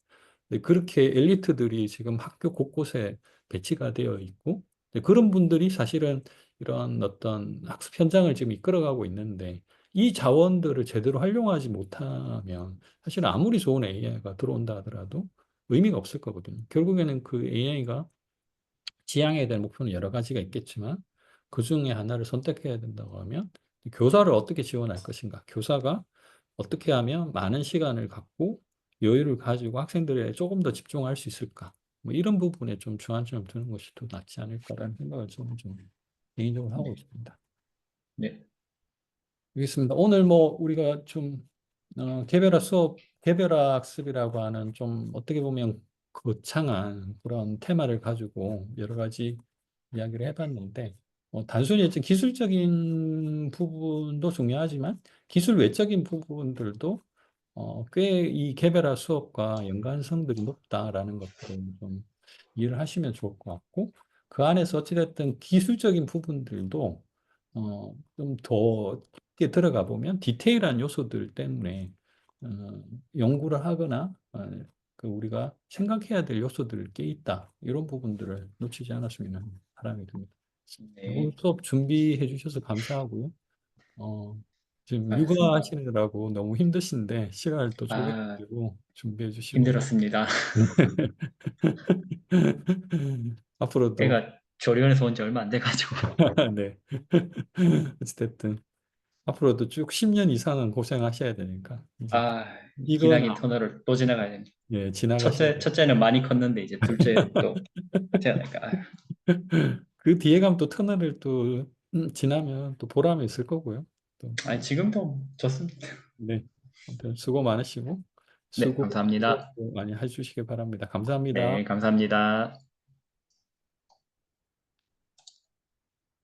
네, 그렇게 엘리트들이 지금 학교 곳곳에 배치가 되어 있고, 네, 그런 분들이 사실은 이런 어떤 학습 현장을 지금 이끌어가고 있는데, 이 자원들을 제대로 활용하지 못하면 사실 아무리 좋은 AI가 들어온다 하더라도 의미가 없을 거거든요. 결국에는 그 AI가 지향해야 될 목표는 여러 가지가 있겠지만 그 중에 하나를 선택해야 된다고 하면 교사를 어떻게 지원할 것인가? 교사가 어떻게 하면 많은 시간을 갖고 여유를 가지고 학생들에 조금 더 집중할 수 있을까? 뭐 이런 부분에 좀 주안점을 두는 것이 더 낫지 않을까라는 생각을 저는 좀 개인적으로 하고 네, 있습니다. 네, 알겠습니다. 오늘 뭐 우리가 좀 개별화 수업, 개별화 학습이라고 하는 좀 어떻게 보면 거창한 그런 테마를 가지고 여러 가지 이야기를 해봤는데 단순히 이제 기술적인 부분도 중요하지만 기술 외적인 부분들도 꽤 이 개별화 수업과 연관성들이 높다라는 것들을 좀 이해를 하시면 좋을 것 같고 그 안에서 어찌됐든 기술적인 부분들도 좀 더 깊게 들어가 보면 디테일한 요소들 때문에 연구를 하거나 그 우리가 생각해야 될 요소들이 꽤 있다. 이런 부분들을 놓치지 않았으면 하는 바람이 듭니다. 오늘 네, 수업 준비해 주셔서 감사하고요. 어, 지금 맞습니다. 육아하시느라고 너무 힘드신데 시간을 또 아, 쪼개가지고 준비해 주시고 힘들었습니다. 앞으로도 애가 조리원에서 온 지 얼마 안 돼가지고. 네. 어찌됐든 앞으로도 쭉 10년 이상은 고생하셔야 되니까 이제 아, 이건 기나긴 터널을 또 지나가야 됩니다. 예, 지나가셔야 돼요. 첫째는 많이 컸는데 이제 둘째 또 태어나니까. 아휴, 그 뒤에 가면 또 터널을 또 지나면 또 보람이 있을 거고요. 또 아니, 지금도 좋습니다. 네. 아무튼 수고 많으시고 네, 수고 감사합니다. 많이 해주시기 바랍니다. 감사합니다. 네, 감사합니다.